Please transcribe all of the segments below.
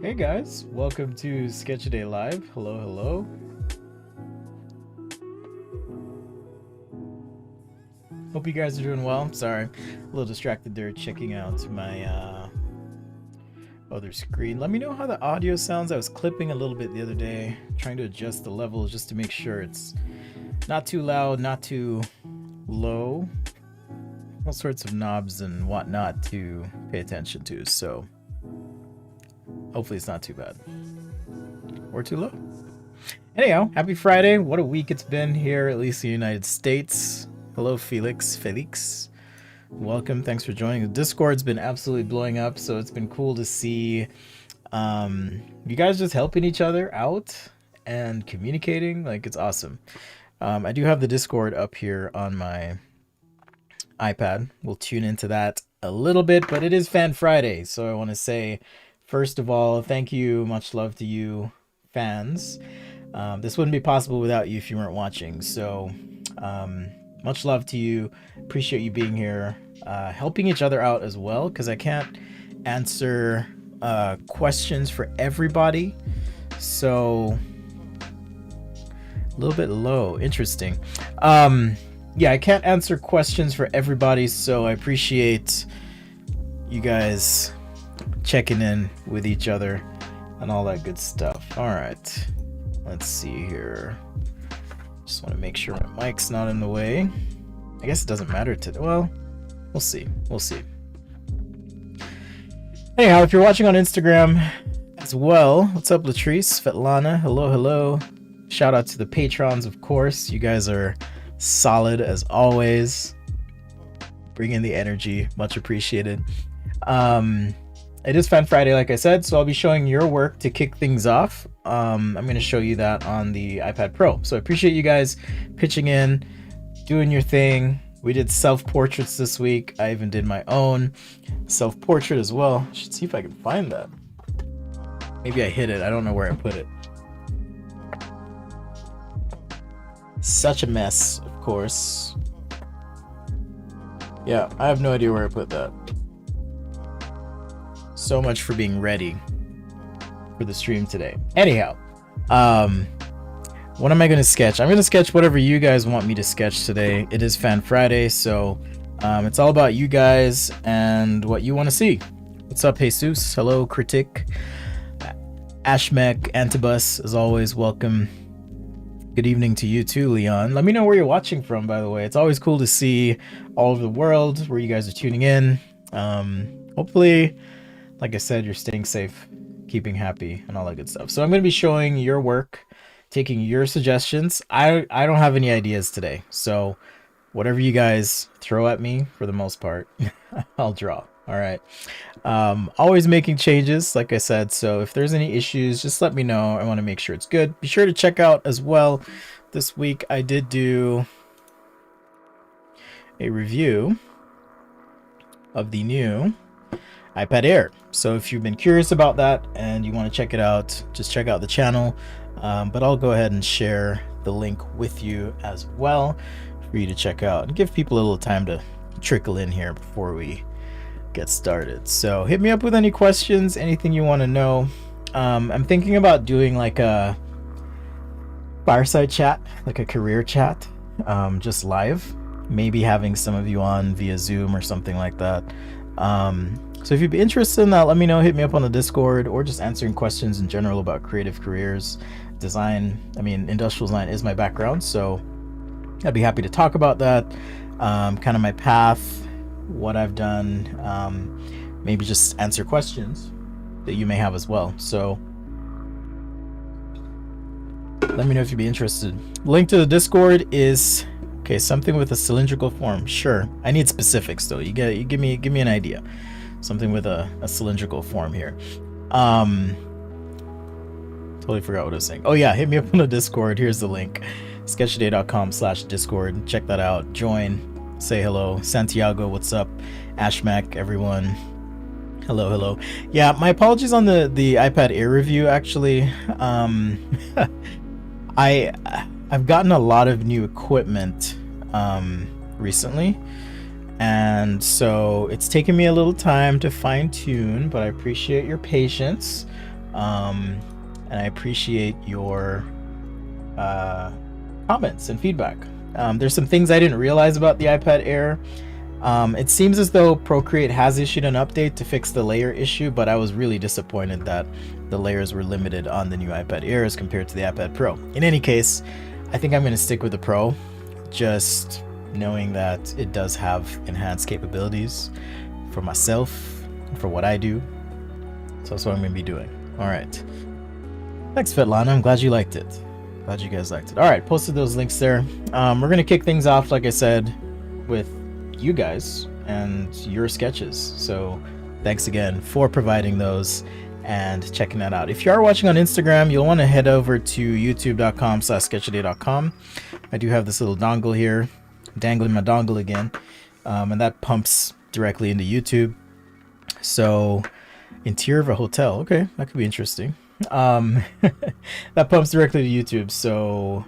Hey guys, welcome to Sketch a Day Live. Hello, hello. Hope you guys are doing well. Sorry, a little distracted there checking out my other screen. Let me know how the audio sounds. I was clipping a little bit the other day, trying to adjust the levels just to make sure it's not too loud, not too low. All sorts of knobs and whatnot to pay attention to, so hopefully it's not too bad or too low. Anyhow, happy Friday. What a week it's been here, at least in the United States. Hello, Felix. Welcome. Thanks for joining. The Discord's been absolutely blowing up, so it's been cool to see you guys just helping each other out and communicating. Like, it's awesome. I do have the Discord up here on my iPad. We'll tune into that a little bit, but it is Fan Friday, so I want to say, first of all, thank you. Much love to you, fans. This wouldn't be possible without you if you weren't watching, so much love to you. Appreciate you being here, helping each other out as well, because I can't answer questions for everybody. So a little bit low. Interesting. Yeah, I can't answer questions for everybody, so I appreciate you guys checking in with each other and all that good stuff. All right, let's see here. Just want to make sure my mic's not in the way. I guess it doesn't matter today. Well, we'll see. Anyhow, if you're watching on Instagram as well, what's up, Latrice, Svetlana? Hello. Shout out to the patrons, of course. You guys are solid as always. Bring in the energy. Much appreciated. It is Fan Friday, like I said, so I'll be showing your work to kick things off. I'm going to show you that on the iPad Pro. So I appreciate you guys pitching in, doing your thing. We did self-portraits this week. I even did my own self-portrait as well. I should see if I can find that. Maybe I hid it. I don't know where I put it. Such a mess, of course. Yeah, I have no idea where I put that. So much for being ready for the stream today. Anyhow, what am I going to sketch? I'm going to sketch whatever you guys want me to sketch today. It is Fan Friday, so it's all about you guys and what you want to see. What's up, Jesus? Hello, Critic. Ashmek, Antibus, as always, welcome. Good evening to you too, Leon. Let me know where you're watching from, by the way. It's always cool to see all over the world where you guys are tuning in. Hopefully, like I said, you're staying safe, keeping happy, and all that good stuff. So I'm going to be showing your work, taking your suggestions. I don't have any ideas today, so whatever you guys throw at me, for the most part, I'll draw. All right. Always making changes, like I said, so if there's any issues, just let me know. I want to make sure it's good. Be sure to check out as well. This week I did do a review of the new iPad Air. So if you've been curious about that and you want to check it out, just check out the channel. But I'll go ahead and share the link with you as well for you to check out and give people a little time to trickle in here before we get started. So hit me up with any questions, anything you want to know. I'm thinking about doing like a fireside chat, like a career chat, just live, maybe having some of you on via Zoom or something like that. So if you'd be interested in that, let me know. Hit me up on the Discord, or just answering questions in general about creative careers, design. I mean, industrial design is my background, so I'd be happy to talk about that. Kind of my path, what I've done, maybe just answer questions that you may have as well. So let me know if you'd be interested. Link to the Discord is something with a cylindrical form. Sure, I need specifics though. You give me an idea. Something with a cylindrical form here. Totally forgot what I was saying. Oh yeah, hit me up on the Discord. Here's the link, sketchaday.com/discord. Check that out. Join, say hello. Santiago, what's up? Ashmac, everyone. Hello. Yeah, my apologies on the iPad Air review. Actually, I've gotten a lot of new equipment recently, and so it's taken me a little time to fine tune, but I appreciate your patience. And I appreciate your comments and feedback. There's some things I didn't realize about the iPad Air. It seems as though Procreate has issued an update to fix the layer issue, but I was really disappointed that the layers were limited on the new iPad Air as compared to the iPad Pro. In any case, I think I'm going to stick with the Pro, just knowing that it does have enhanced capabilities for myself, for what I do. So that's what I'm going to be doing. All right. Thanks, Svetlana. I'm glad you liked it. Glad you guys liked it. All right, posted those links there. We're going to kick things off, like I said, with you guys and your sketches. So thanks again for providing those and checking that out. If you are watching on Instagram, you'll want to head over to youtube.com/sketchaday.com. I do have this little dongle here, dangling my dongle again, and that pumps directly into YouTube. So interior of a hotel, okay, that could be interesting. That pumps directly to YouTube, so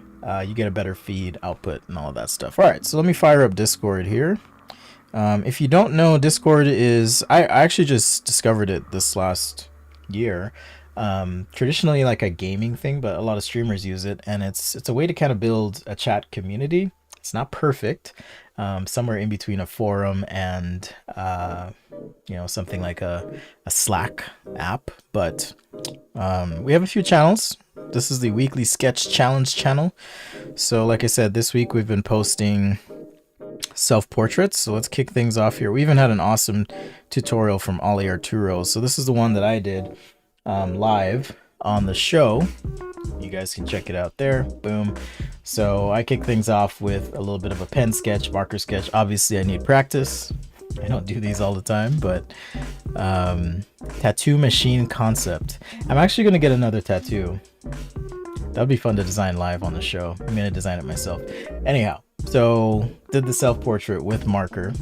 you get a better feed output and all of that stuff. All right, so let me fire up Discord here. If you don't know, Discord is, I actually just discovered it this last year. Traditionally like a gaming thing, but a lot of streamers use it, and it's a way to kind of build a chat community. It's not perfect, somewhere in between a forum and something like a Slack app, but we have a few channels. This is the weekly sketch challenge channel. So like I said, this week we've been posting self-portraits, so let's kick things off here. We even had an awesome tutorial from Ollie Arturo, so this is the one that I did live on the show. You guys can check it out there. Boom. So I kick things off with a little bit of a pen sketch, marker sketch. Obviously I need practice. I don't do these all the time, but tattoo machine concept. I'm actually going to get another tattoo. That would be fun to design live on the show. I'm going to design it myself. Anyhow, so did the self-portrait with marker.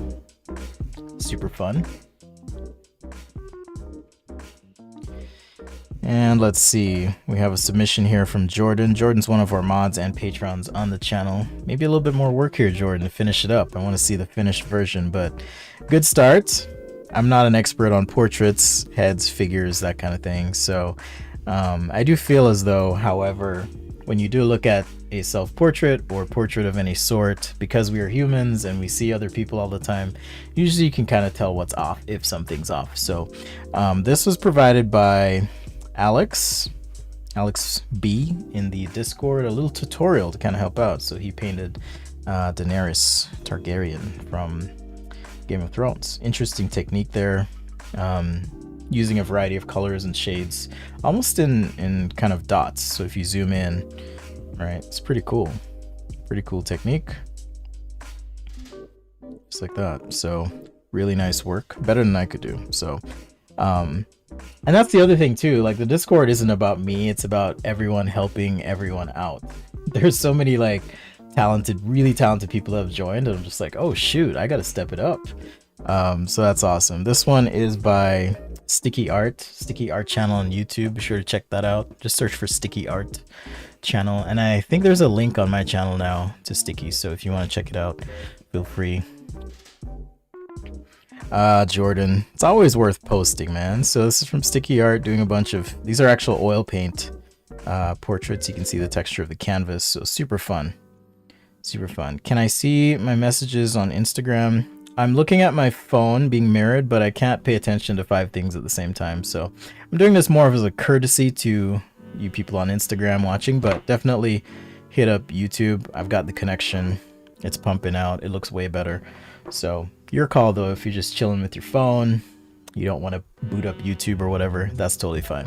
Super fun. And let's see, we have a submission here from Jordan. Jordan's one of our mods and patrons on the channel. Maybe a little bit more work here, Jordan, to finish it up. I want to see the finished version, but good start. I'm not an expert on portraits, heads, figures, that kind of thing. So I do feel as though, however, when you do look at a self-portrait or portrait of any sort, because we are humans and we see other people all the time, usually you can kind of tell what's off if something's off. So this was provided by Alex B in the Discord, a little tutorial to kind of help out. So he painted Daenerys Targaryen from Game of Thrones. Interesting technique there, using a variety of colors and shades, almost in kind of dots. So if you zoom in, right, it's pretty cool technique, just like that. So really nice work, better than I could do. So and that's the other thing too, like the Discord isn't about me, it's about everyone helping everyone out. There's so many like really talented people that have joined, and I'm just like, oh shoot, I gotta step it up. So that's awesome. This one is by Sticky Art channel on YouTube. Be sure to check that out. Just search for Sticky Art channel, and I think there's a link on my channel now to Sticky, so if you want to check it out, feel free. Jordan, it's always worth posting, man. So this is from Sticky Art, doing a bunch of, these are actual oil paint portraits. You can see the texture of the canvas, so super fun. Can I see my messages on Instagram? I'm looking at my phone being mirrored, but I can't pay attention to 5 things at the same time, so I'm doing this more as a courtesy to you people on Instagram watching, but definitely hit up YouTube. I've got the connection, it's pumping out, it looks way better. So your call though, if you're just chilling with your phone, you don't want to boot up YouTube or whatever, that's totally fine.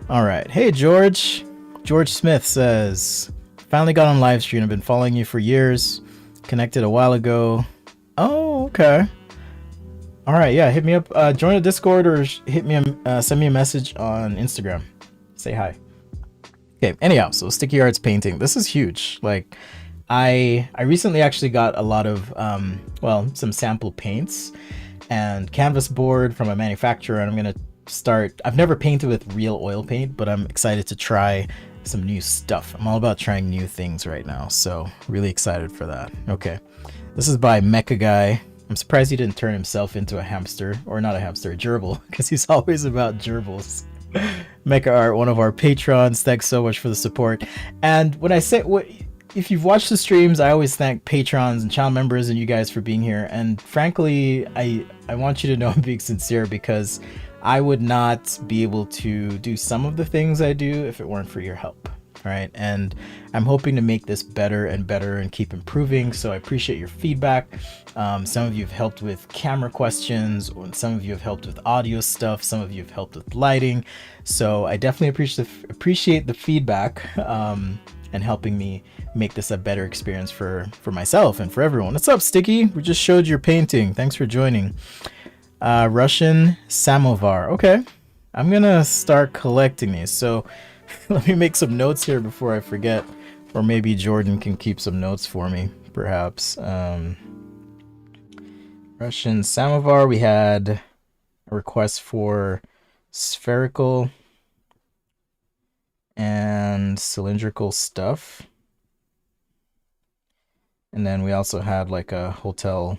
All right, hey George Smith says, finally got on live stream, I've been following you for years, connected a while ago. Oh, okay. All right, yeah, hit me up, join a Discord, or hit me send me a message on Instagram, say hi. Okay, anyhow, so Sticky Art's painting, this is huge. Like I recently actually got a lot of some sample paints and canvas board from a manufacturer, and I'm gonna start, I've never painted with real oil paint, but I'm excited to try some new stuff. I'm all about trying new things right now, so really excited for that. Okay, this is by Mecha Guy. I'm surprised he didn't turn himself into a hamster, or not a hamster, a gerbil, because he's always about gerbils. Mecha Art, one of our patrons. Thanks so much for the support. And when I say if you've watched the streams, I always thank patrons and channel members and you guys for being here. And frankly, I want you to know I'm being sincere, because I would not be able to do some of the things I do if it weren't for your help. Right, and I'm hoping to make this better and better and keep improving, so I appreciate your feedback. Some of you have helped with camera questions, or some of you have helped with audio stuff, some of you have helped with lighting, so I definitely appreciate the feedback and helping me make this a better experience for myself and for everyone. What's up, Sticky? We just showed your painting. Thanks for joining. Russian samovar. Okay, I'm gonna start collecting these, so let me make some notes here before I forget, or maybe Jordan can keep some notes for me, perhaps. Russian samovar, we had a request for spherical and cylindrical stuff. And then we also had like a hotel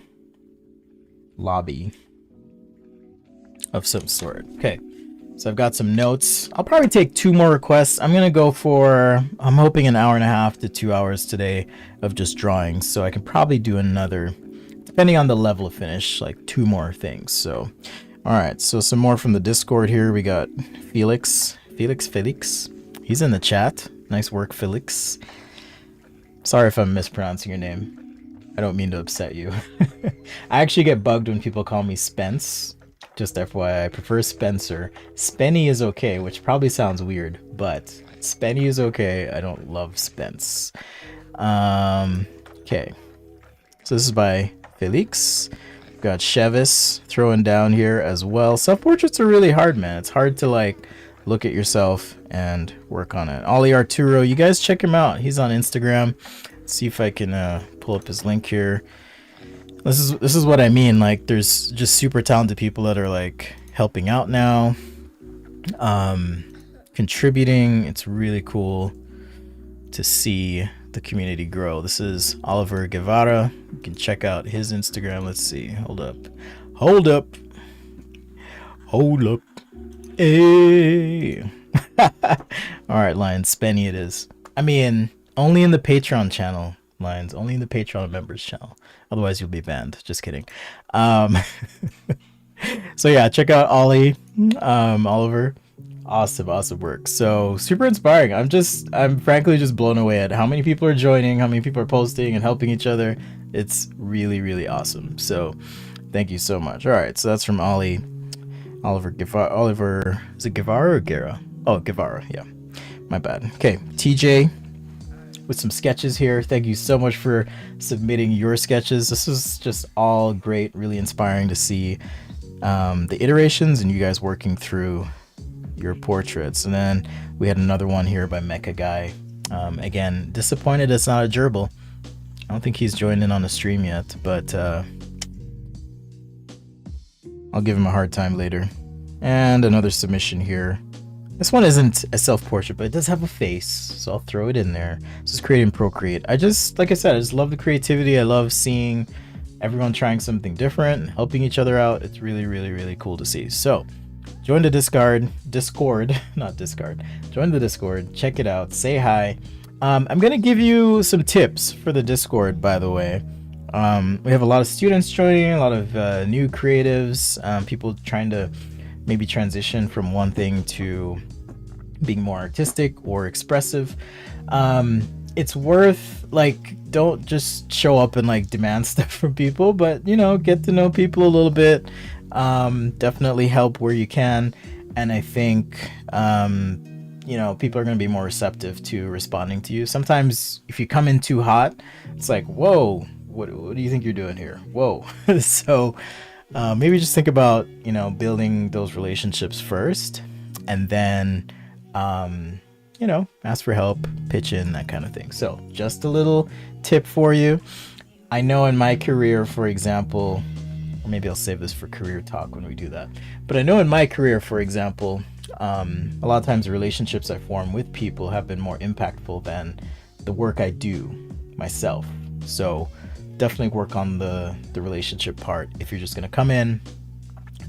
lobby of some sort. Okay. So I've got some notes. I'll probably take 2 more requests. I'm gonna go for, I'm hoping, an hour and a half to 2 hours today of just drawing. So I can probably do another, depending on the level of finish, like 2 more things. So, all right. So some more from the Discord here. We got Felix. He's in the chat. Nice work, Felix. Sorry if I'm mispronouncing your name. I don't mean to upset you. I actually get bugged when people call me Spence. Just FYI, I prefer Spencer. Spenny is okay, which probably sounds weird, but Spenny is okay. I don't love Spence. Okay. So this is by Felix. We've got Chevis throwing down here as well. Self-portraits are really hard, man. It's hard to like look at yourself and work on it. Ollie Arturo, you guys check him out. He's on Instagram. Let's see if I can pull up his link here. This is what I mean. Like, there's just super talented people that are like helping out now, contributing. It's really cool to see the community grow. This is Oliver Guevara. You can check out his Instagram. Let's see. Hold up. Hey. All right, Lions. Spenny it is. I mean, only in the Patreon channel, Lions. Only in the Patreon members channel. Otherwise, you'll be banned. Just kidding. So yeah, check out Ollie, Oliver. Awesome work. So super inspiring. I'm frankly just blown away at how many people are joining, how many people are posting and helping each other. It's really awesome. So thank you so much. All right, so that's from Ollie. Oliver, is it Guevara or Guerra? Oh, Guevara, yeah. My bad. Okay, TJ with some sketches here. Thank you so much for submitting your sketches. This is just all great, really inspiring to see the iterations and you guys working through your portraits. And then we had another one here by Mecha Guy. Again, disappointed it's not a gerbil. I don't think he's joined in on the stream yet, but I'll give him a hard time later. And another submission here. This one isn't a self-portrait, but it does have a face, so I'll throw it in there. This is creating Procreate. Like I said, I just love the creativity. I love seeing everyone trying something different, helping each other out. It's really cool to see. So join the Discord, not Discord. Join the Discord, check it out, say hi. I'm gonna give you some tips for the Discord, by the way. We have a lot of students joining, a lot of new creatives, people trying to maybe transition from one thing to being more artistic or expressive. It's worth, like, don't just show up and like demand stuff from people, but you know, get to know people a little bit. Definitely help where you can, and I think you know, people are going to be more receptive to responding to you. Sometimes if you come in too hot, it's like, whoa, what do you think you're doing here? Whoa. So maybe just think about, you know, building those relationships first, and then you know, ask for help, pitch in, that kind of thing. So just a little tip for you. I know in my career, for example, or maybe I'll save this for career talk when we do that, but I know in my career, for example, a lot of times the relationships I form with people have been more impactful than the work I do myself. So definitely work on the relationship part if you're just going to come in,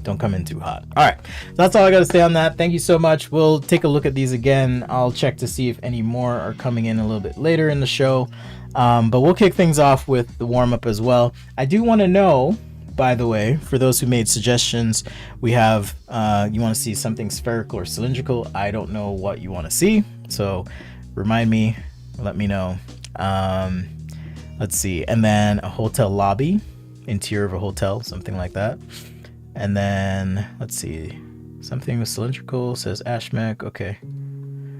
Don't come in too hot. All right, that's all I got to say on that. Thank you so much. We'll take a look at these again. I'll check to see if any more are coming in a little bit later in the show. But we'll kick things off with the warm-up as well. I do want to know, by the way, for those who made suggestions, we have, you want to see something spherical or cylindrical. I don't know what you want to see, so remind me, let me know. Let's see, and then a hotel lobby, interior of a hotel, something like that. And then, let's see, something with cylindrical, says Ashmek, okay.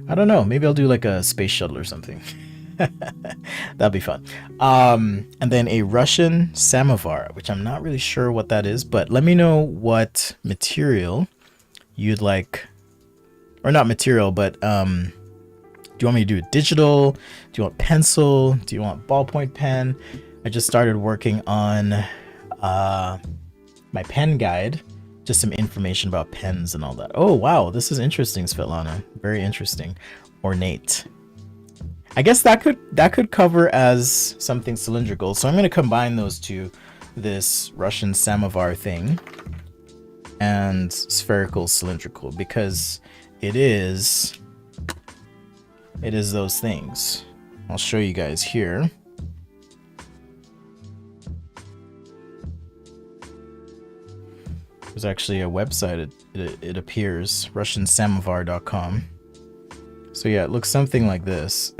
I don't know, maybe I'll do like a space shuttle or something. That'd be fun. And then a Russian samovar, which I'm not really sure what that is, but let me know what material you'd like, or not material, but do you want me to do it digital? Do you want pencil? Do you want ballpoint pen? I just started working on my pen guide, just some information about pens and all that. Oh wow, this is interesting, Svetlana. Very interesting. Ornate. I guess that could cover as something cylindrical. So I'm going to combine those two, this Russian samovar thing and spherical cylindrical, because it is those things. I'll show you guys here. There's actually a website, it appears, russiansamovar.com. So yeah, it looks something like this.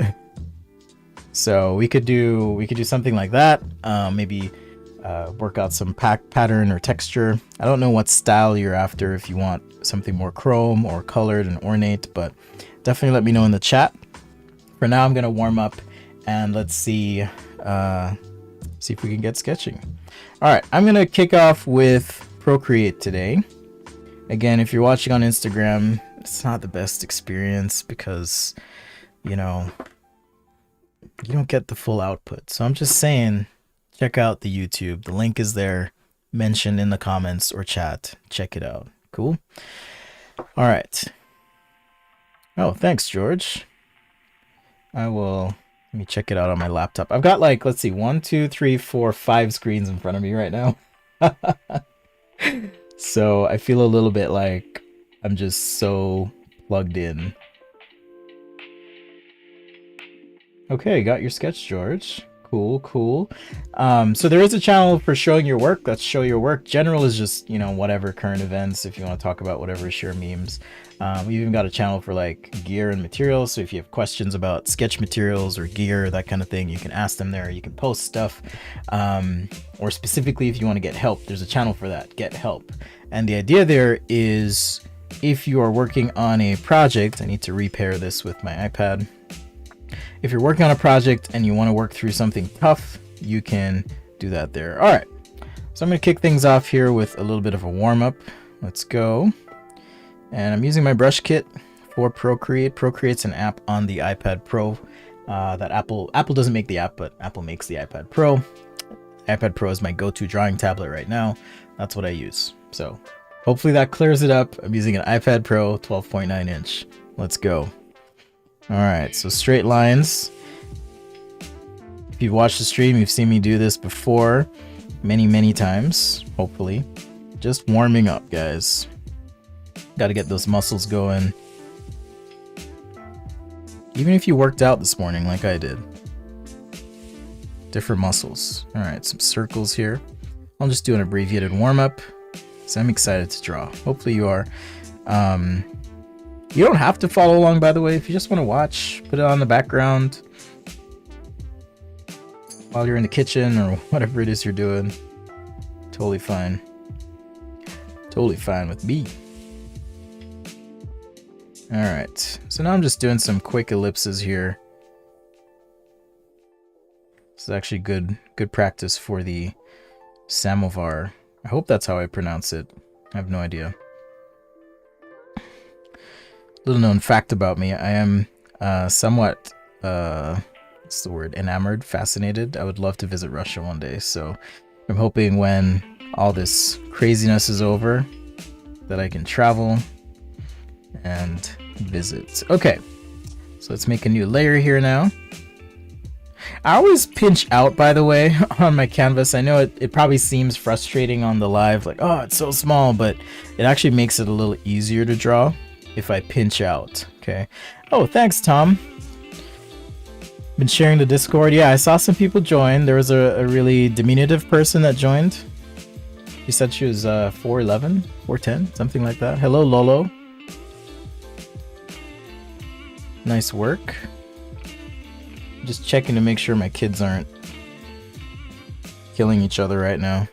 So we could do something like that. Maybe work out some pattern or texture. I don't know what style you're after, if you want something more chrome or colored and ornate, but definitely let me know in the chat. For now, I'm gonna warm up and let's see if we can get sketching. All right, I'm gonna kick off with Procreate today. Again, if you're watching on Instagram, it's not the best experience because, you know, you don't get the full output. So I'm just saying, check out the YouTube. The link is there, mentioned in the comments or chat. Check it out. Cool. All right. Oh, thanks, George. Let me check it out on my laptop. I've got like, let's see, 1, 2, 3, 4, 5 screens in front of me right now. So I feel a little bit like I'm just so plugged in. Okay, got your sketch, George. Cool, cool. So there is a channel for showing your work. That's Show Your Work. General is just, you know, whatever current events, if you want to talk about whatever, share memes. We even got a channel for like gear and materials. So if you have questions about sketch materials or gear, that kind of thing, you can ask them there. You can post stuff. Or specifically, if you want to get help, there's a channel for that, Get Help. And the idea there is, if you are working on a project, I need to repair this with my iPad. If you're working on a project and you want to work through something tough, you can do that there. All right, so I'm going to kick things off here with a little bit of a warm-up. Let's go. And I'm using my brush kit for Procreate. Procreate's an app on the iPad Pro that Apple doesn't make the app, but Apple makes the iPad Pro. iPad Pro is my go-to drawing tablet right now. That's what I use. So hopefully that clears it up. I'm using an iPad Pro 12.9 inch. Let's go. All right, so straight lines. If you've watched the stream, you've seen me do this before many times, hopefully. Just warming up, guys. Got to get those muscles going. Even if you worked out this morning like I did. Different muscles. All right, some circles here. I'll just do an abbreviated warm-up. So I'm excited to draw. Hopefully you are. You don't have to follow along, by the way. If you just want to watch, put it on the background while you're in the kitchen or whatever it is you're doing. Totally fine. Totally fine with me. All right. So now I'm just doing some quick ellipses here. This is actually good practice for the samovar. I hope that's how I pronounce it. I have no idea. Little known fact about me, I am somewhat, what's the word, enamored, fascinated. I would love to visit Russia one day, so I'm hoping when all this craziness is over that I can travel and visit. Okay, so let's make a new layer here now. I always pinch out, by the way, on my canvas. I know it probably seems frustrating on the live, like, oh, it's so small, but it actually makes it a little easier to draw if I pinch out, okay? Oh, thanks, Tom. Been sharing the Discord. Yeah, I saw some people join. There was a really diminutive person that joined. She said she was 4'11", 4'10", something like that. Hello, Lolo. Nice work. Just checking to make sure my kids aren't killing each other right now.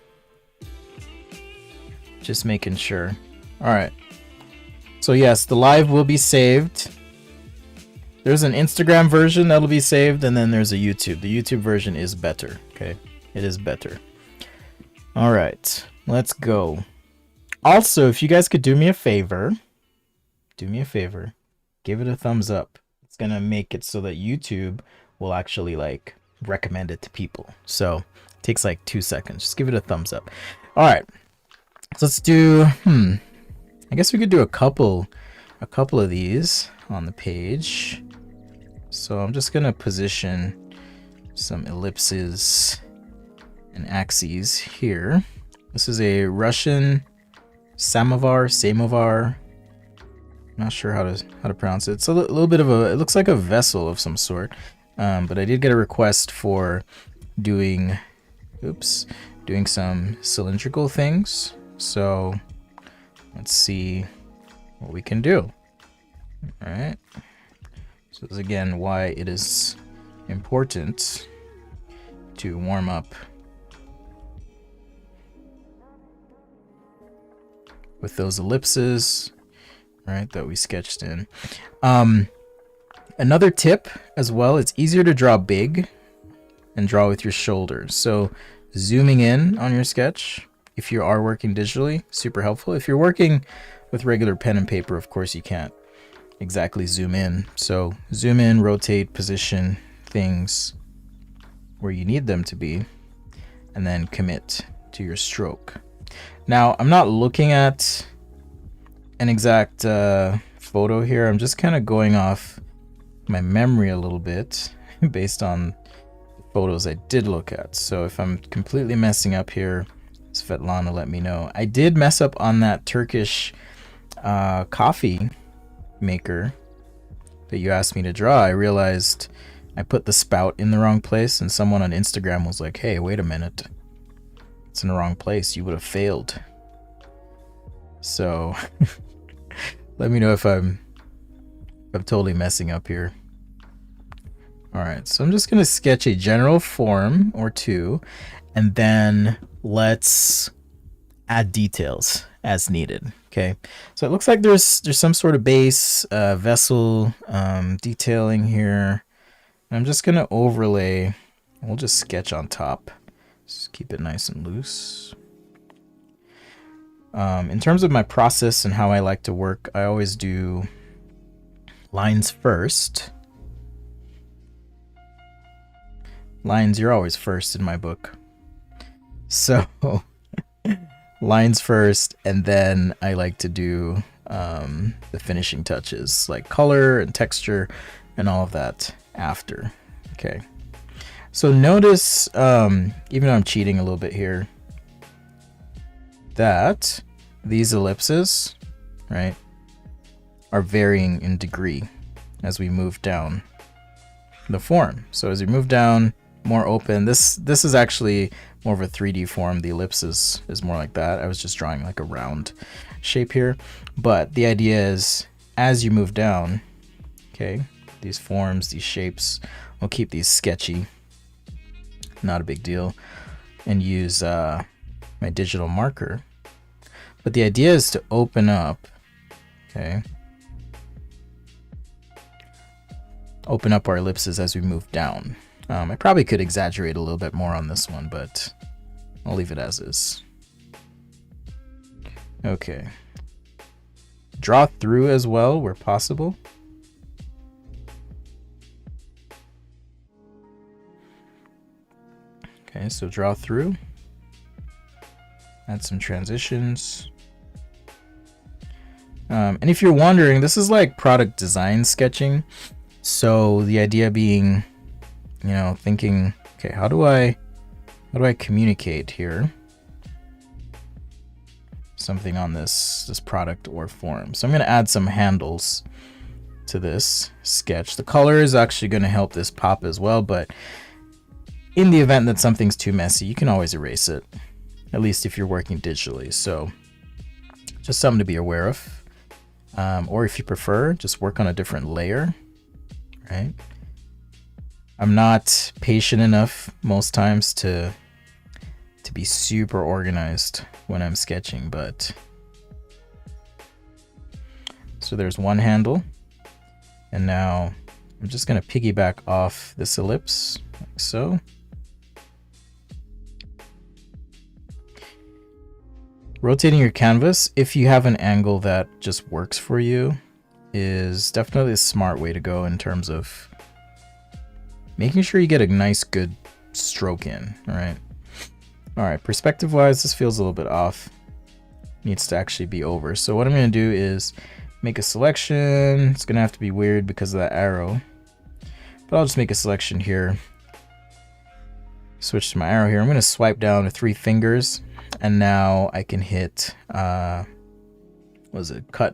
Just making sure. Alright. So yes, the live will be saved. There's an Instagram version that'll be saved, and then there's a YouTube. The YouTube version is better, okay? It is better. Alright, let's go. Also, if you guys could do me a favor, give it a thumbs up. It's gonna make it so that YouTube will actually like recommend it to people. So it takes like 2 seconds. Just give it a thumbs up. All right, so let's do I guess we could do a couple of these on the page. So I'm just gonna position some ellipses and axes here. This is a Russian samovar. Not sure how to pronounce it. It's a little bit of a, it looks like a vessel of some sort. But I did get a request for doing some cylindrical things. So let's see what we can do. All right. So this is again why it is important to warm up with those ellipses, right, that we sketched in. Another tip as well, it's easier to draw big and draw with your shoulders. So zooming in on your sketch, if you are working digitally, super helpful. If you're working with regular pen and paper, of course you can't exactly zoom in. So zoom in, rotate, position things where you need them to be, and then commit to your stroke. Now, I'm not looking at an exact photo here. I'm just kind of going off my memory a little bit based on photos I did look at. So if I'm completely messing up here, Svetlana, let me know. I did mess up on that Turkish coffee maker that you asked me to draw. I realized I put the spout in the wrong place, and someone on Instagram was like, hey, wait a minute, it's in the wrong place, you would have failed. So let me know if I'm totally messing up here. All right, so I'm just gonna sketch a general form or two, and then let's add details as needed. Okay, so it looks like there's some sort of base vessel detailing here. And I'm just gonna overlay. We'll just sketch on top. Just keep it nice and loose. In terms of my process and how I like to work, I always do lines first. Lines, you're always first in my book. So lines first, and then I like to do the finishing touches like color and texture and all of that after. Okay. So notice, even though I'm cheating a little bit here, that these ellipses, right, are varying in degree as we move down the form. So as we move down, more open. This is actually more of a 3D form. The ellipses is more like that. I was just drawing like a round shape here. But the idea is as you move down, okay, these forms, these shapes, we'll keep these sketchy, not a big deal, and use my digital marker. But the idea is to open up, okay, open up our ellipses as we move down. I probably could exaggerate a little bit more on this one, but I'll leave it as is. Okay. Draw through as well where possible. Okay, so draw through. Add some transitions. And if you're wondering, this is like product design sketching. So the idea being you know, thinking, okay, how do I communicate here something on this product or form? So I'm going to add some handles to this sketch. The color is actually going to help this pop as well, but in the event that something's too messy, you can always erase it, at least if you're working digitally. So just something to be aware of. Or if you prefer, just work on a different layer, right? I'm not patient enough most times to be super organized when I'm sketching, but so there's one handle, and now I'm just going to piggyback off this ellipse like so. Rotating your canvas, if you have an angle that just works for you, is definitely a smart way to go in terms of making sure you get a nice, good stroke in, all right? All right, perspective-wise, this feels a little bit off. Needs to actually be over. So what I'm going to do is make a selection. It's going to have to be weird because of that arrow, but I'll just make a selection here. Switch to my arrow here. I'm going to swipe down with 3 fingers. And now I can hit, cut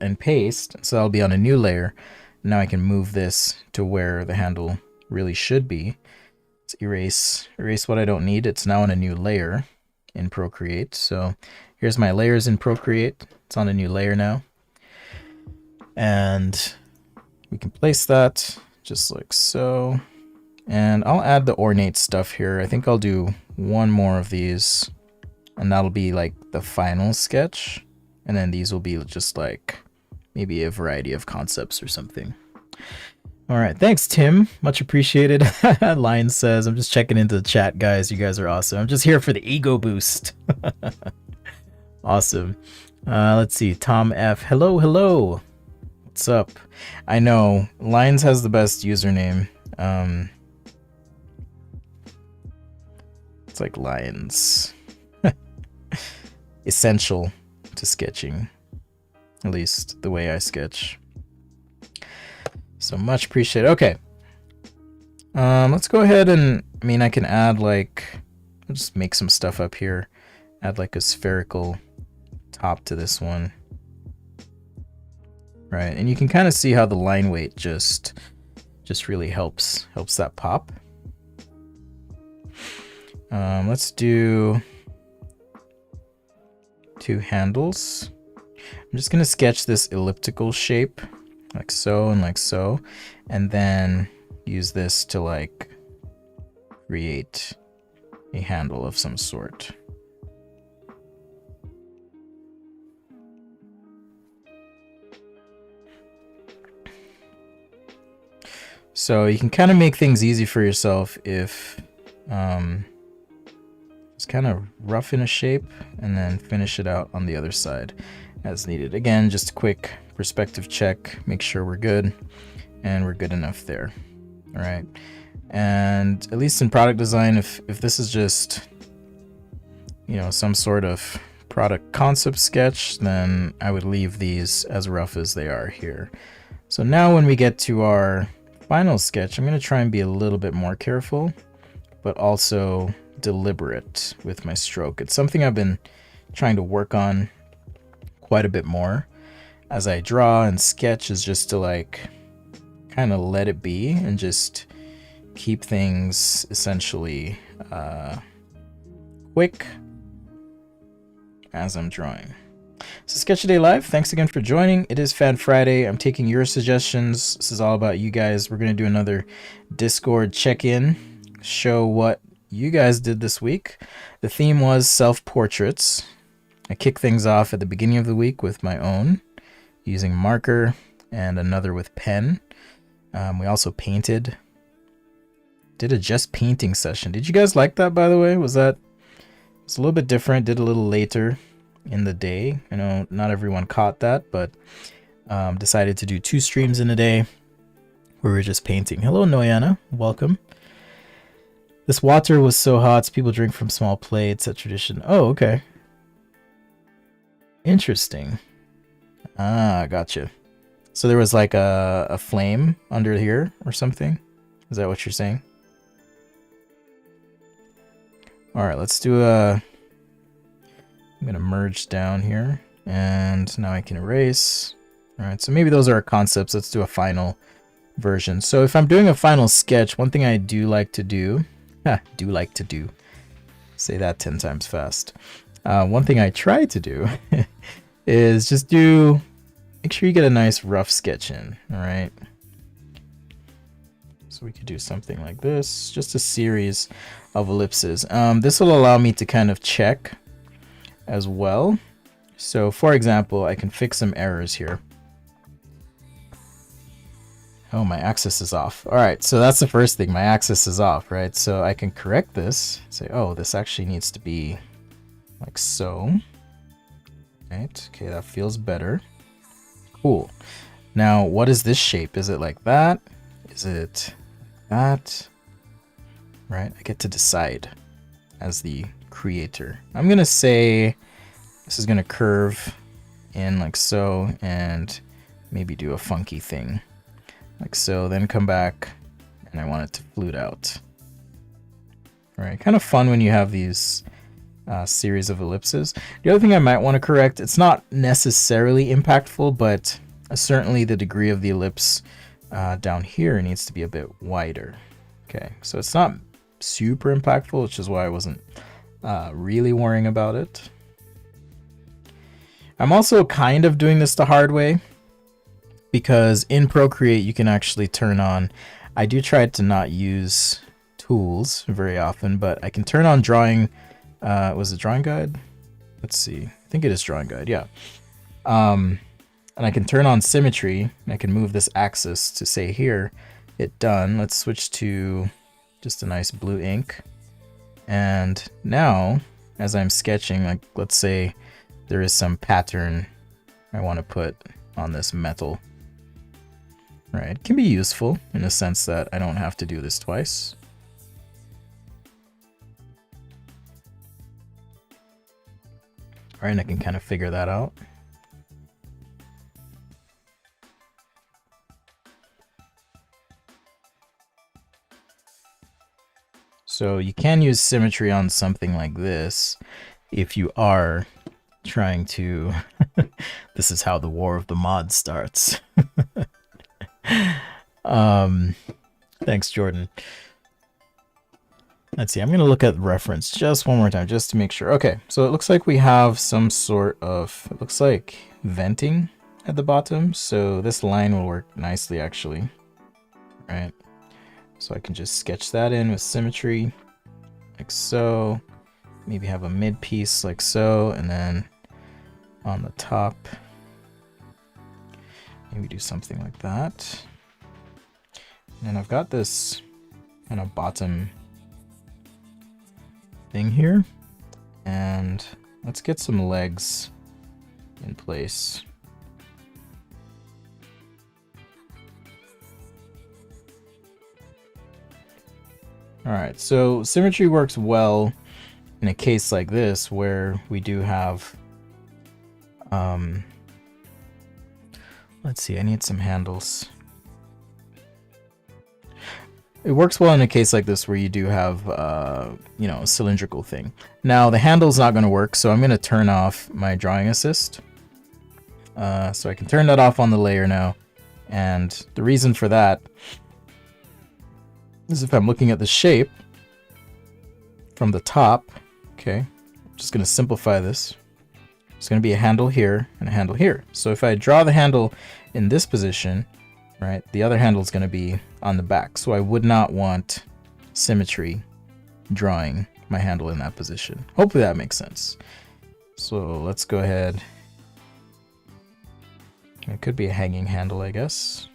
and paste. So I'll be on a new layer. Now I can move this to where the handle really should be. Let's erase what I don't need. It's now on a new layer in Procreate. So here's my layers in Procreate. It's on a new layer now. And we can place that just like so. And I'll add the ornate stuff here. I think I'll do one more of these. And that'll be like the final sketch. And then these will be just like maybe a variety of concepts or something. All right. Thanks, Tim. Much appreciated. Lion says, I'm just checking into the chat, guys. You guys are awesome. I'm just here for the ego boost. Awesome. Let's see. Tom F. Hello, hello. What's up? I know Lions has the best username. It's like Lions. Essential to sketching, at least the way I sketch. So much appreciated. Okay, let's go ahead and I can add like, I'll just make some stuff up here. Add like a spherical top to this one, right? And you can kind of see how the line weight just really helps that pop. Let's do 2 handles. I'm just going to sketch this elliptical shape like so and like so, and then use this to like create a handle of some sort. So you can kind of make things easy for yourself if just kind of roughen a shape and then finish it out on the other side as needed. Again, just a quick perspective check, make sure we're good, and we're good enough there. All right. And at least in product design, if this is just, you know, some sort of product concept sketch, then I would leave these as rough as they are here. So now when we get to our final sketch, I'm going to try and be a little bit more careful, but also deliberate with my stroke. It's something I've been trying to work on quite a bit more as I draw and sketch, is just to like kind of let it be and just keep things essentially quick as I'm drawing. So Sketch Day Live, thanks again for joining. It is Fan Friday. I'm taking your suggestions. This is all about you guys. We're going to do another Discord check-in, show what you guys did this week. The theme was self-portraits. I kicked things off at the beginning of the week with my own, using marker, and another with pen. We also painted. Did a just painting session. Did you guys like that, by the way? It's a little bit different. Did a little later in the day. I know not everyone caught that, but decided to do 2 streams in a day where we're just painting. Hello, Noyana. Welcome. This water was so hot, people drink from small plates. A tradition. Oh, okay. Interesting. Ah, gotcha. So there was like a flame under here or something? Is that what you're saying? All right, let's do a, I'm gonna merge down here, and now I can erase. All right, so maybe those are our concepts. Let's do a final version. So if I'm doing a final sketch, one thing I do like to do, say that 10 times fast. One thing I try to do is just make sure you get a nice rough sketch in, all right? So we could do something like this, just a series of ellipses. This will allow me to kind of check as well. So for example, I can fix some errors here. Oh, my axis is off. All right, so that's the first thing. My axis is off, right? So I can correct this, say, oh, this actually needs to be like so. Right, okay, that feels better. Cool. Now, what is this shape? Is it like that? Is it that? Right, I get to decide as the creator. I'm gonna say this is gonna curve in like so, and maybe do a funky thing like so, then come back, and I want it to flute out. All right, kind of fun when you have these series of ellipses. The other thing I might want to correct, it's not necessarily impactful, but certainly the degree of the ellipse down here needs to be a bit wider. Okay, so it's not super impactful, which is why I wasn't really worrying about it. I'm also kind of doing this the hard way, because in Procreate you can actually turn on, I do try to not use tools very often, but I can turn on drawing, was it drawing guide? Let's see, I think it is drawing guide, yeah. And I can turn on symmetry, and I can move this axis to say here, hit done. Let's switch to just a nice blue ink. And now, as I'm sketching, like let's say there is some pattern I want to put on this metal. Right, it can be useful in the sense that I don't have to do this twice. All right, and I can kind of figure that out. So you can use symmetry on something like this if you are trying to, this is how the war of the mods starts. Thanks, Jordan. Let's see, I'm gonna look at the reference just one more time just to make sure. Okay, so it looks like we have some sort of, it looks like venting at the bottom, so this line will work nicely actually. Right, so I can just sketch that in with symmetry like so, maybe have a mid piece like so, and then on the top maybe do something like that. And I've got this kind of bottom thing here, and let's get some legs in place. All right, so symmetry works well in a case like this where we do have, let's see, I need some handles. It works well in a case like this where you do have, you know, a cylindrical thing. Now the handle's not going to work, so I'm going to turn off my drawing assist. So I can turn that off on the layer now. And the reason for that is if I'm looking at the shape from the top, okay, I'm just going to simplify this. It's going to be a handle here and a handle here. So if I draw the handle in this position, right, the other handle is going to be on the back. So I would not want symmetry drawing my handle in that position. Hopefully that makes sense. So let's go ahead. It could be a hanging handle, I guess.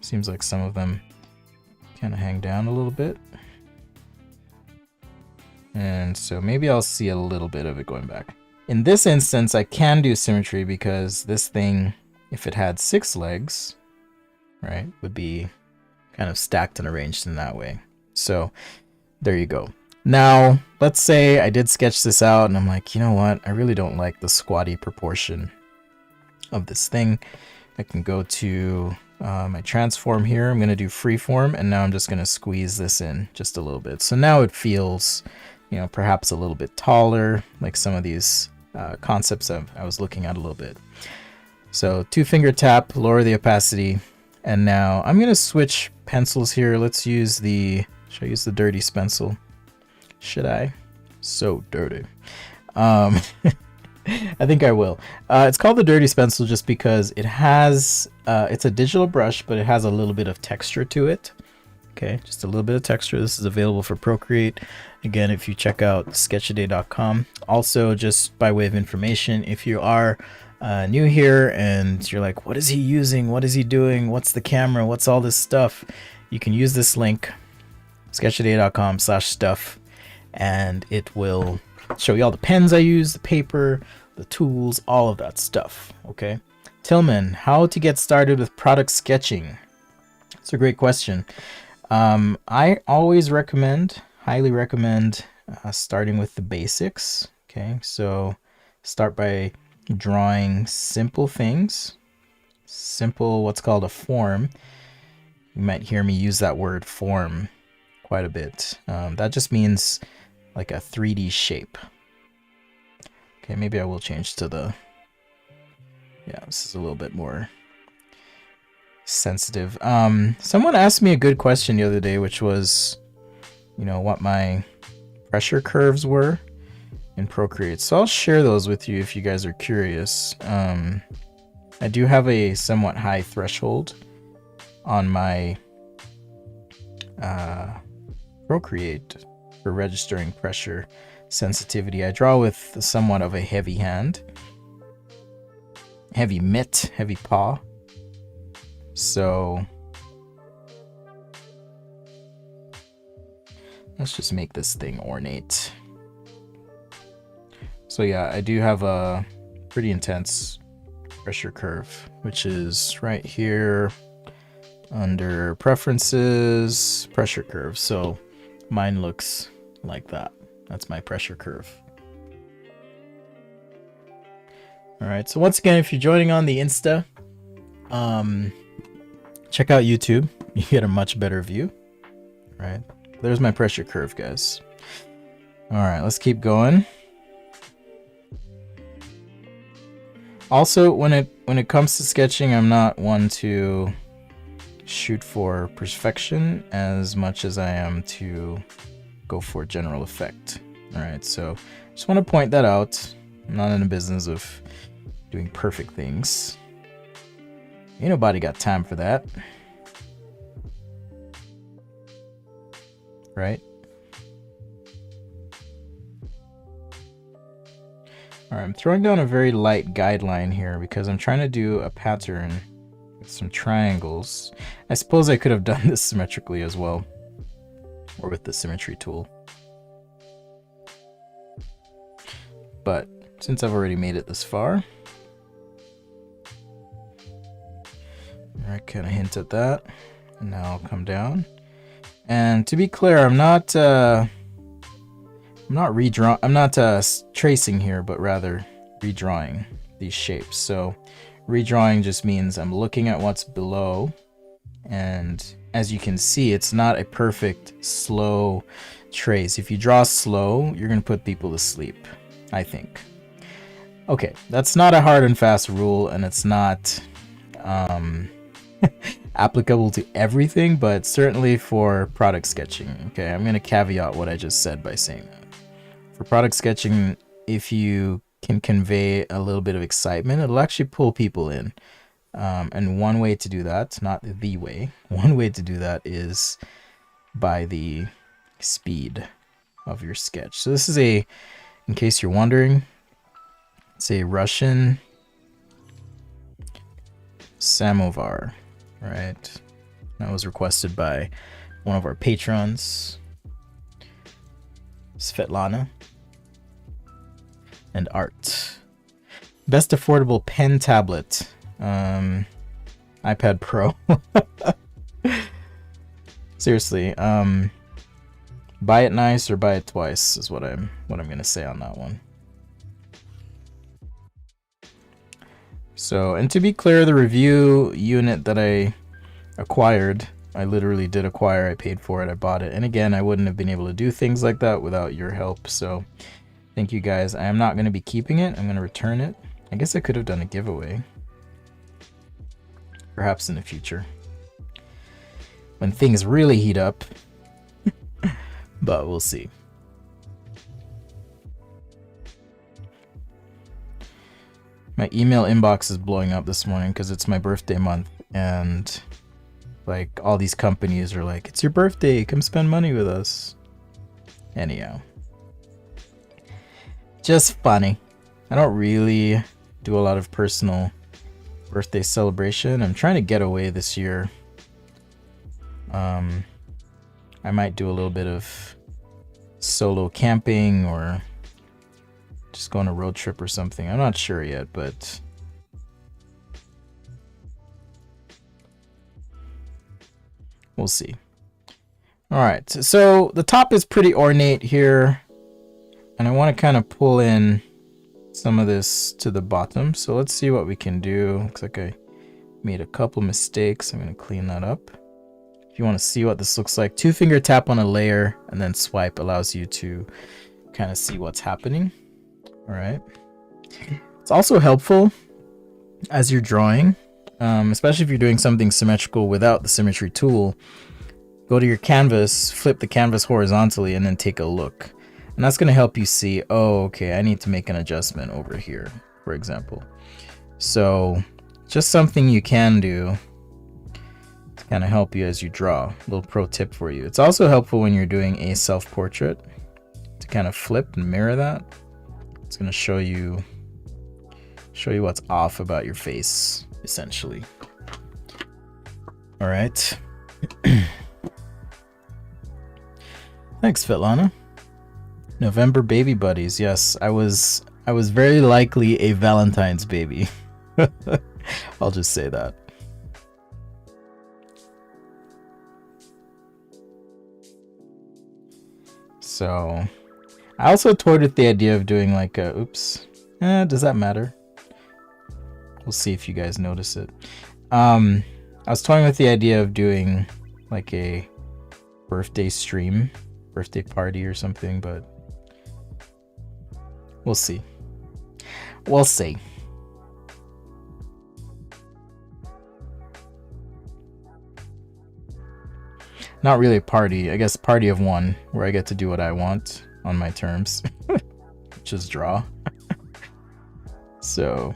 Seems like some of them kind of hang down a little bit. And so maybe I'll see a little bit of it going back. In this instance, I can do symmetry because this thing, if it had 6 legs, right, would be kind of stacked and arranged in that way. So there you go. Now, let's say I did sketch this out and I'm like, you know what? I really don't like the squatty proportion of this thing. I can go to my transform here. I'm going to do freeform, and now I'm just going to squeeze this in just a little bit. So now it feels you know, perhaps a little bit taller, like some of these concepts I was looking at a little bit. So 2-finger tap, lower the opacity, and now I'm gonna switch pencils here. Let's use should I use the dirty pencil? Should I? So dirty. I think I will. It's called the dirty pencil just because it has, it's a digital brush, but it has a little bit of texture to it. Okay, just a little bit of texture. This is available for Procreate. Again, if you check out sketchaday.com. Also, just by way of information, if you are new here and you're like, what is he using? What is he doing? What's the camera? What's all this stuff? You can use this link, sketchaday.com/stuff, and it will show you all the pens I use, the paper, the tools, all of that stuff. Okay. Tillman, how to get started with product sketching? It's a great question. I always highly recommend starting with the basics. Okay, so start by drawing simple things, what's called a form. You might hear me use that word form quite a bit. That just means like a 3D shape. Okay, maybe I will change to this is a little bit more sensitive. Someone asked me a good question the other day, which was, you know, what my pressure curves were in Procreate. So I'll share those with you if you guys are curious. I do have a somewhat high threshold on my Procreate for registering pressure sensitivity. I draw with somewhat of a heavy hand, heavy mitt, heavy paw. So let's just make this thing ornate. So yeah, I do have a pretty intense pressure curve, which is right here under preferences, pressure curve. So mine looks like that. That's my pressure curve. All right, so once again, if you're joining on the Insta, check out YouTube. You get a much better view. All right, there's my pressure curve, guys. All right, let's keep going. Also, when it comes to sketching, I'm not one to shoot for perfection as much as I am to go for general effect. All right, so just want to point that out. I'm not in the business of doing perfect things. Ain't nobody got time for that. Right? Alright, I'm throwing down a very light guideline here because I'm trying to do a pattern with some triangles. I suppose I could have done this symmetrically as well, or with the symmetry tool. But since I've already made it this far, I kind of hint at that. And now I'll come down. And to be clear, I'm not tracing here, but rather redrawing these shapes. So redrawing just means I'm looking at what's below, and as you can see, it's not a perfect slow trace. If you draw slow, you're gonna put people to sleep, I think. Okay, that's not a hard and fast rule, and it's not applicable to everything, but certainly for product sketching. Okay, I'm going to caveat what I just said by saying that. For product sketching, if you can convey a little bit of excitement, it'll actually pull people in. And one way to do that, not the way, one way to do that is by the speed of your sketch. So this is in case you're wondering, it's a Russian samovar. Right, that was requested by one of our patrons, Svetlana, and Art. Best affordable pen tablet, iPad Pro. Seriously, buy it nice or buy it twice is what I'm gonna say on that one. So, and to be clear, the review unit that I acquired I literally did acquire. I paid for it. I bought it. And again, I wouldn't have been able to do things like that without your help. So thank you guys. I am not going to be keeping it. I'm going to return it. I guess I could have done a giveaway. Perhaps in the future. When things really heat up. But we'll see. My email inbox is blowing up this morning because it's my birthday month, and like all these companies are like, it's your birthday, come spend money with us. Anyhow, just funny. I don't really do a lot of personal birthday celebration. I'm trying to get away this year. I might do a little bit of solo camping or just go on a road trip or something. I'm not sure yet, but we'll see. All right, so the top is pretty ornate here, and I want to kind of pull in some of this to the bottom. So let's see what we can do. Looks like I made a couple mistakes. I'm going to clean that up. If you want to see what this looks like, 2-finger tap on a layer and then swipe allows you to kind of see what's happening. All right. It's also helpful as you're drawing, especially if you're doing something symmetrical without the symmetry tool. Go to your canvas, flip the canvas horizontally, and then take a look. And that's going to help you see, oh, okay, I need to make an adjustment over here, for example. So just something you can do to kind of help you as you draw. A little pro tip for you. It's also helpful when you're doing a self-portrait to kind of flip and mirror that. It's going to show you what's off about your face, essentially. All right. Thanks, Svetlana. November baby buddies. Yes, I was very likely a Valentine's baby. I'll just say that. So I also toyed with the idea of doing like a, oops, does that matter? We'll see if you guys notice it. I was toying with the idea of doing like a birthday stream, birthday party or something, but we'll see. We'll see. Not really a party, I guess party of one, where I get to do what I want on my terms, which is draw. So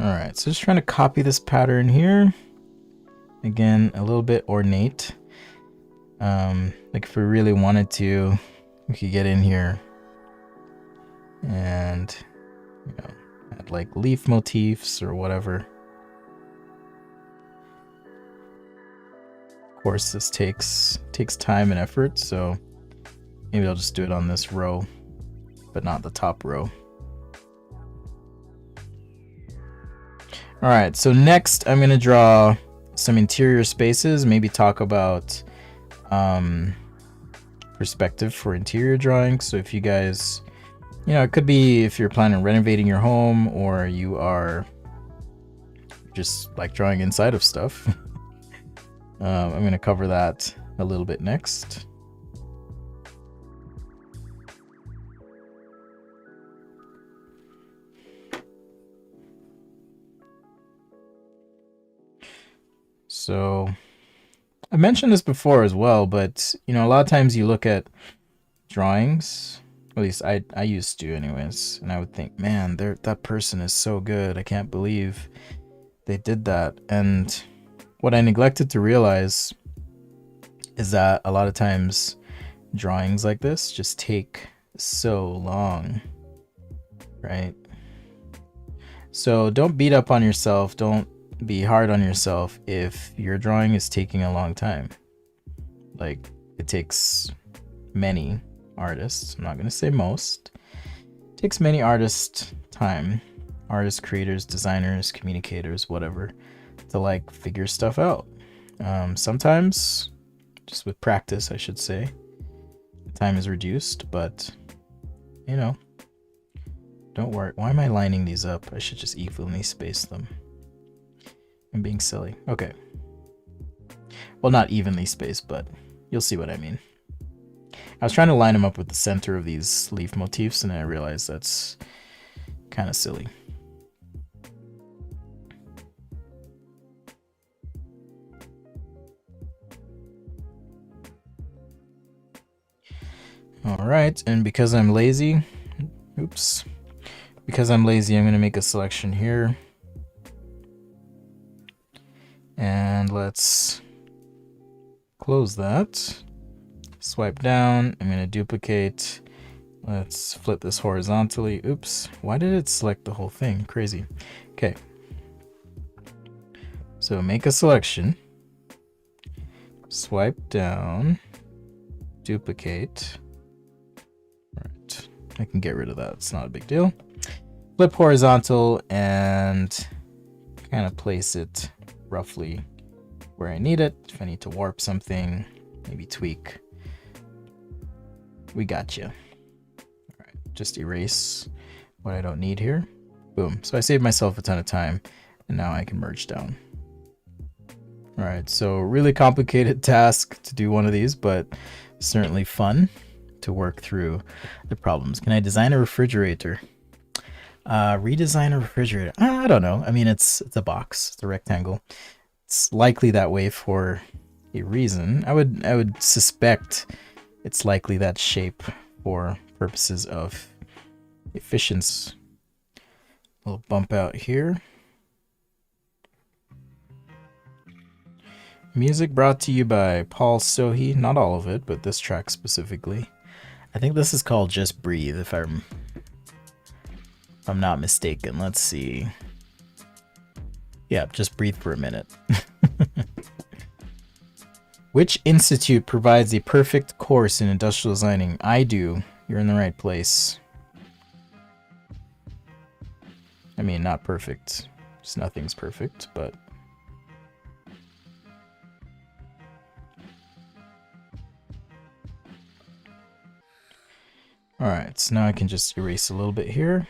all right, so just trying to copy this pattern here. Again, a little bit ornate. Like if we really wanted to, we could get in here and, you know, add like leaf motifs or whatever. Of course, this takes time and effort, so maybe I'll just do it on this row, but not the top row. All right, so next I'm gonna draw some interior spaces, maybe talk about perspective for interior drawing. So if you guys, you know, it could be if you're planning on renovating your home or you are just like drawing inside of stuff. I'm gonna cover that a little bit next. So I mentioned this before as well, but you know, a lot of times you look at drawings, at least I used to anyways, and I would think, man, that person is so good. I can't believe they did that. And what I neglected to realize is that a lot of times drawings like this just take so long, right? So don't beat up on yourself. Don't be hard on yourself if your drawing is taking a long time. Like, it takes many artists, I'm not going to say most, it takes many artists time, artists, creators, designers, communicators, whatever, to like figure stuff out. Sometimes, just with practice, I should say, time is reduced, but you know, Don't worry. Why am I lining these up? I should just evenly space them. I'm being silly. Okay. Well, not evenly spaced, but you'll see what I mean. I was trying to line them up with the center of these leaf motifs, and I realized that's kind of silly. All right, and because I'm lazy, because I'm lazy, I'm going to make a selection here. And let's close that. Swipe down. I'm going to duplicate. Let's flip this horizontally. Oops. Why did it select the whole thing? Crazy. Okay. So make a selection. Swipe down. Duplicate. All right. I can get rid of that. It's not a big deal. Flip horizontal and kind of place it roughly where I need it. If I need to warp something, maybe tweak. We got you. All right, just erase what I don't need here. Boom. So I saved myself a ton of time, and now I can merge down. All right, so really complicated task to do one of these, but certainly fun to work through the problems. Can I design a refrigerator? Redesign a refrigerator. I don't know. I mean, it's a box. It's a rectangle. It's likely that way for a reason. I would suspect it's likely that shape for purposes of efficiency. A little bump out here. Music brought to you by Paul Sohi. Not all of it, but this track specifically. I think this is called Just Breathe, if I'm not mistaken. Let's see. Yeah, just breathe for a minute. Which institute provides a perfect course in industrial designing? I do. You're in the right place. I mean, not perfect. Just nothing's perfect, but... Alright, so now I can just erase a little bit here.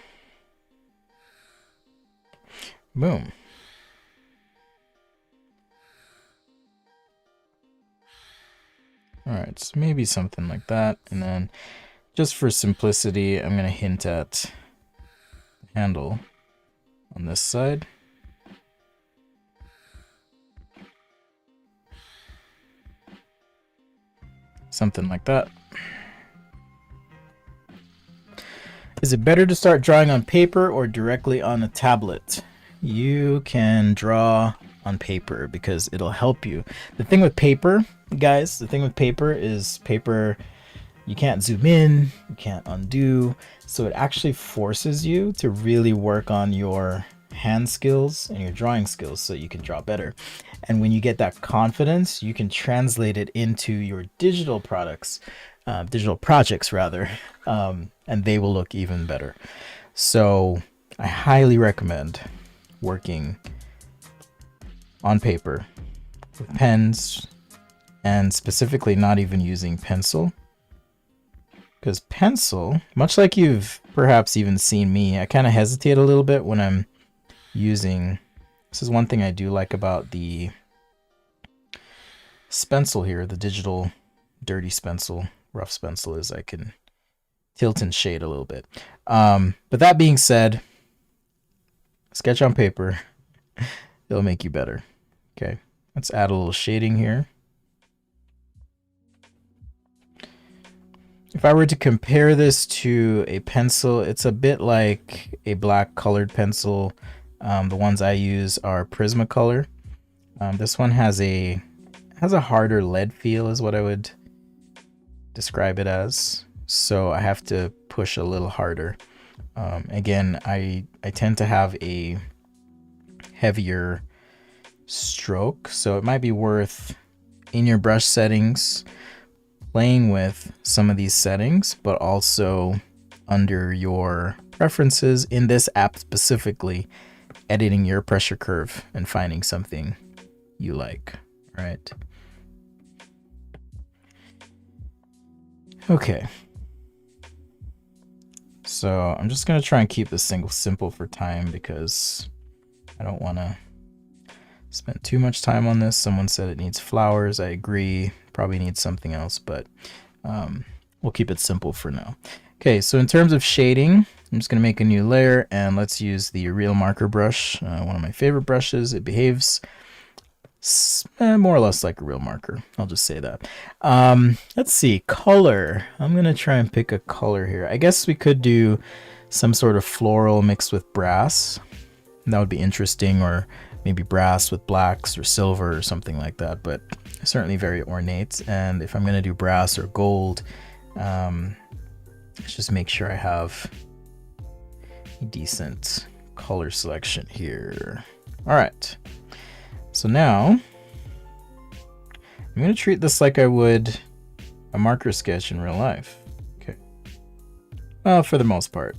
Boom. Alright, so maybe something like that. And then, just for simplicity, I'm going to hint at the handle on this side. Something like that. Is it better to start drawing on paper or directly on a tablet? You can draw on paper because it'll help you. The thing with paper, guys, is paper, you can't zoom in, you can't undo, so it actually forces you to really work on your hand skills and your drawing skills so you can draw better. And when you get that confidence, you can translate it into your digital projects rather, and they will look even better. So I highly recommend working on paper with pens, and specifically not even using pencil, because pencil, much like you've perhaps even seen me, I kind of hesitate a little bit when I'm using. This is one thing I do like about the stencil here, the digital dirty stencil, rough stencil, is I can tilt and shade a little bit. But that being said, sketch on paper. It'll make you better. Okay, let's add a little shading here. If I were to compare this to a pencil, it's a bit like a black colored pencil. The ones I use are Prismacolor. This one has a harder lead feel is what I would describe it as. So I have to push a little harder. Again, I tend to have a heavier stroke, so it might be worth in your brush settings playing with some of these settings, but also under your preferences in this app specifically, editing your pressure curve and finding something you like. All right. Okay. So I'm just gonna try and keep this simple for time because I don't want to spend too much time on this. Someone said it needs flowers. I agree. Probably needs something else, but we'll keep it simple for now. Okay, so in terms of shading, I'm just gonna make a new layer and let's use the real marker brush, one of my favorite brushes. It behaves more or less like a real marker. I'll just say that. Let's see, color. I'm gonna try and pick a color here. I guess we could do some sort of floral mixed with brass. That would be interesting, or maybe brass with blacks or silver or something like that, but certainly very ornate. And if I'm gonna do brass or gold, let's just make sure I have a decent color selection here. All right. So now I'm going to treat this like I would a marker sketch in real life. Okay. Well, for the most part.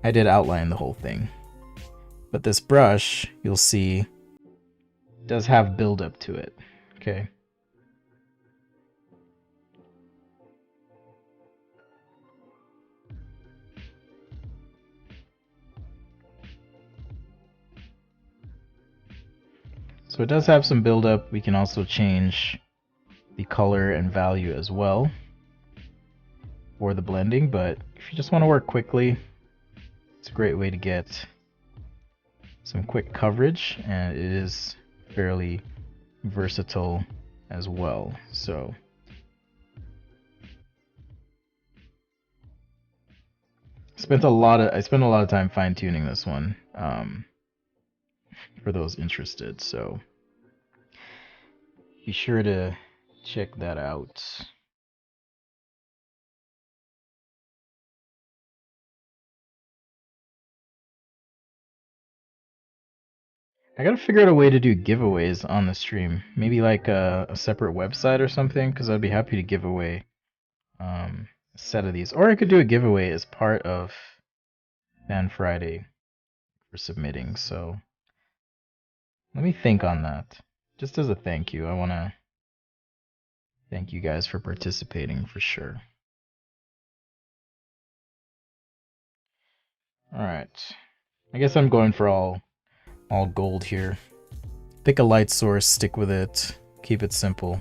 I did outline the whole thing. But this brush, you'll see, does have buildup to it. Okay. So it does have some buildup. We can also change the color and value as well for the blending, but if you just want to work quickly, it's a great way to get some quick coverage, and it is fairly versatile as well. So I spent a lot of time fine-tuning this one for those interested, so be sure to check that out. I gotta figure out a way to do giveaways on the stream. Maybe like a separate website or something, because I'd be happy to give away a set of these. Or I could do a giveaway as part of Fan Friday for submitting. So let me think on that. Just as a thank you, I want to thank you guys for participating for sure. Alright. I guess I'm going for all gold here. Pick a light source, stick with it, keep it simple.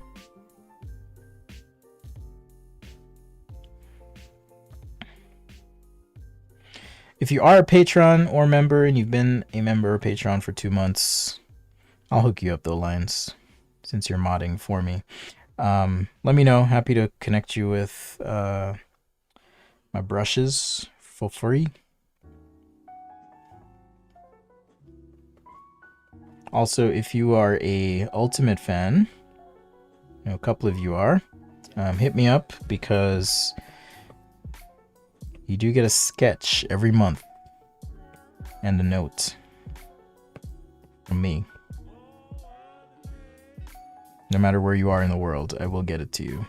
If you are a patron or member and you've been a member or patron for 2 months, I'll hook you up though, Lines, since you're modding for me. Let me know. Happy to connect you with my brushes for free. Also, if you are a Ultimate fan, a couple of you are, hit me up because you do get a sketch every month and a note from me. No matter where you are in the world, I will get it to you.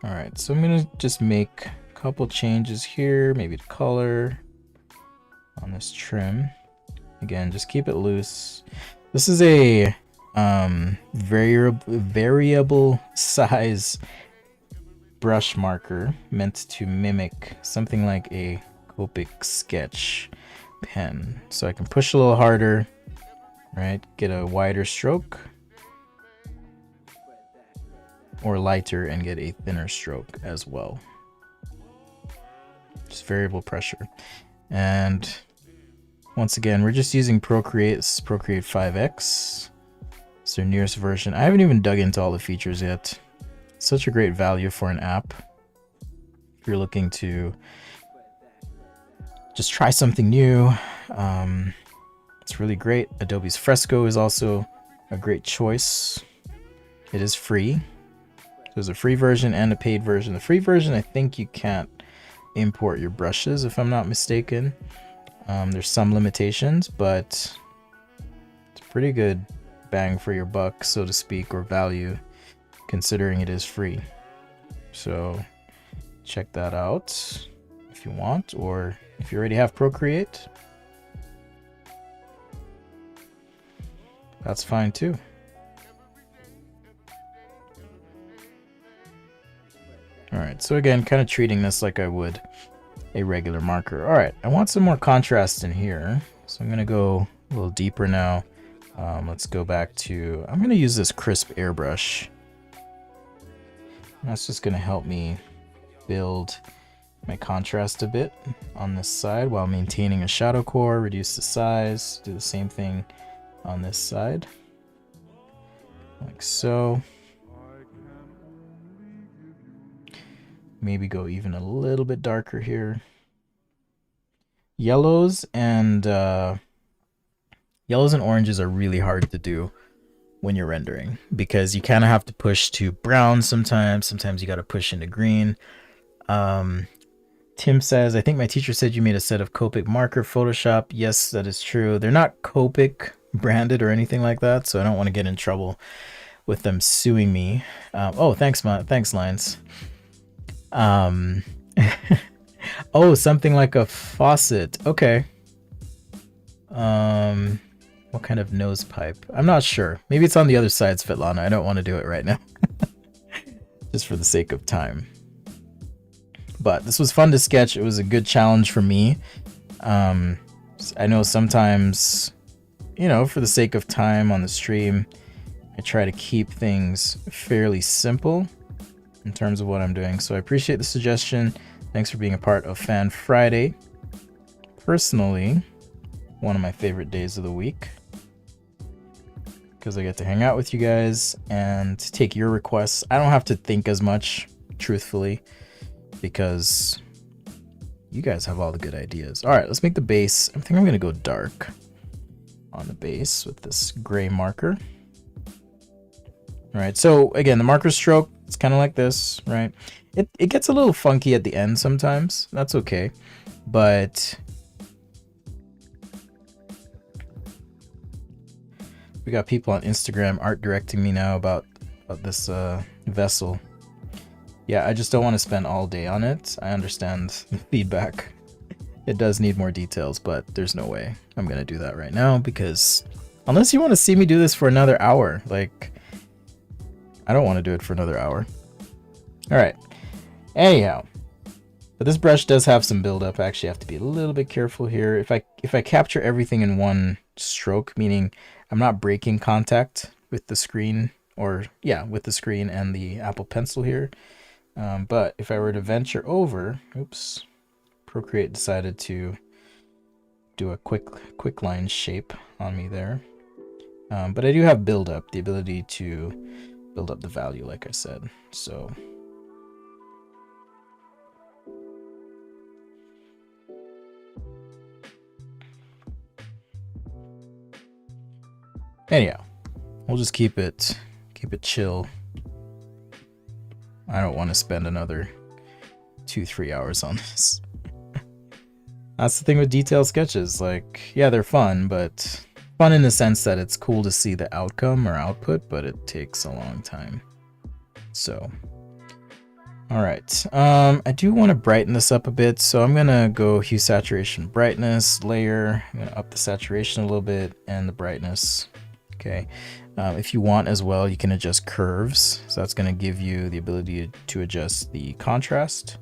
Alright, so I'm gonna just make a couple changes here, maybe the color on this trim. Again, just keep it loose. This is a variable size brush marker meant to mimic something like a Copic sketch pen. So I can push a little harder, right? Get a wider stroke, or lighter and get a thinner stroke as well. Just variable pressure. And once again, we're just using Procreate. This is Procreate 5X. It's their newest version. I haven't even dug into all the features yet. Such a great value for an app. If you're looking to just try something new, it's really great. Adobe's Fresco is also a great choice. It is free. There's a free version and a paid version. The free version, I think you can't import your brushes, if I'm not mistaken. There's some limitations, but it's a pretty good bang for your buck, so to speak, or value, considering it is free. So check that out if you want, or if you already have Procreate, that's fine too. Alright, so again, kind of treating this like I would a regular marker. Alright, I want some more contrast in here, so I'm going to go a little deeper now. Let's go back to, I'm going to use this crisp airbrush. That's just going to help me build my contrast a bit on this side while maintaining a shadow core, reduce the size, do the same thing on this side, like so. Maybe go even a little bit darker here. Yellows and oranges are really hard to do when you're rendering because you kind of have to push to brown sometimes. Sometimes you got to push into green. Tim says, I think my teacher said you made a set of Copic marker Photoshop. Yes, that is true. They're not Copic branded or anything like that, so I don't want to get in trouble with them suing me. Oh, thanks, Lines. Oh, something like a faucet. Okay. What kind of nose pipe? I'm not sure. Maybe it's on the other side, Svetlana. I don't want to do it right now. Just for the sake of time. But this was fun to sketch. It was a good challenge for me. I know sometimes, you know, for the sake of time on the stream, I try to keep things fairly simple in terms of what I'm doing. So I appreciate the suggestion. Thanks for being a part of Fan Friday. Personally, one of my favorite days of the week, because I get to hang out with you guys and take your requests. I don't have to think as much, truthfully, because you guys have all the good ideas. All right, let's make the base. I think I'm going to go dark on the base with this gray marker. All right, so again, the marker stroke, it's kind of like this, right? It gets a little funky at the end sometimes. That's okay. But we got people on Instagram art directing me now about this vessel. Yeah, I just don't want to spend all day on it. I understand the feedback. It does need more details, but there's no way I'm going to do that right now, because unless you want to see me do this for another hour, like, I don't want to do it for another hour. All right. Anyhow, but this brush does have some buildup. I actually have to be a little bit careful here. If I capture everything in one stroke, meaning I'm not breaking contact with the screen, or yeah, with the screen and the Apple Pencil here. But if I were to venture over, oops, Procreate decided to do a quick line shape on me there. But I do have buildup, the ability to build up the value, like I said. So anyhow, we'll just keep it chill. I don't want to spend another 2-3 hours on this. That's the thing with detailed sketches. Like, yeah, they're fun, but fun in the sense that it's cool to see the outcome or output, but it takes a long time. So, all right. I do want to brighten this up a bit, so I'm gonna go hue, saturation, brightness, layer. I'm gonna up the saturation a little bit and the brightness. Okay. If you want as well, you can adjust curves. So that's going to give you the ability to adjust the contrast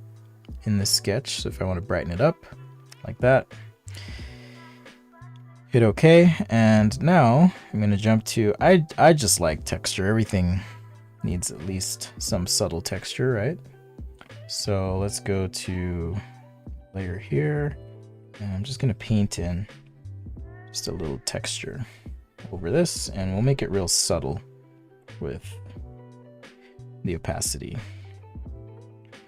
in this sketch. So if I want to brighten it up like that, hit OK. And now I'm going to jump to, I just like texture. Everything needs at least some subtle texture, right? So let's go to layer here. And I'm just going to paint in just a little texture over this, and we'll make it real subtle with the opacity.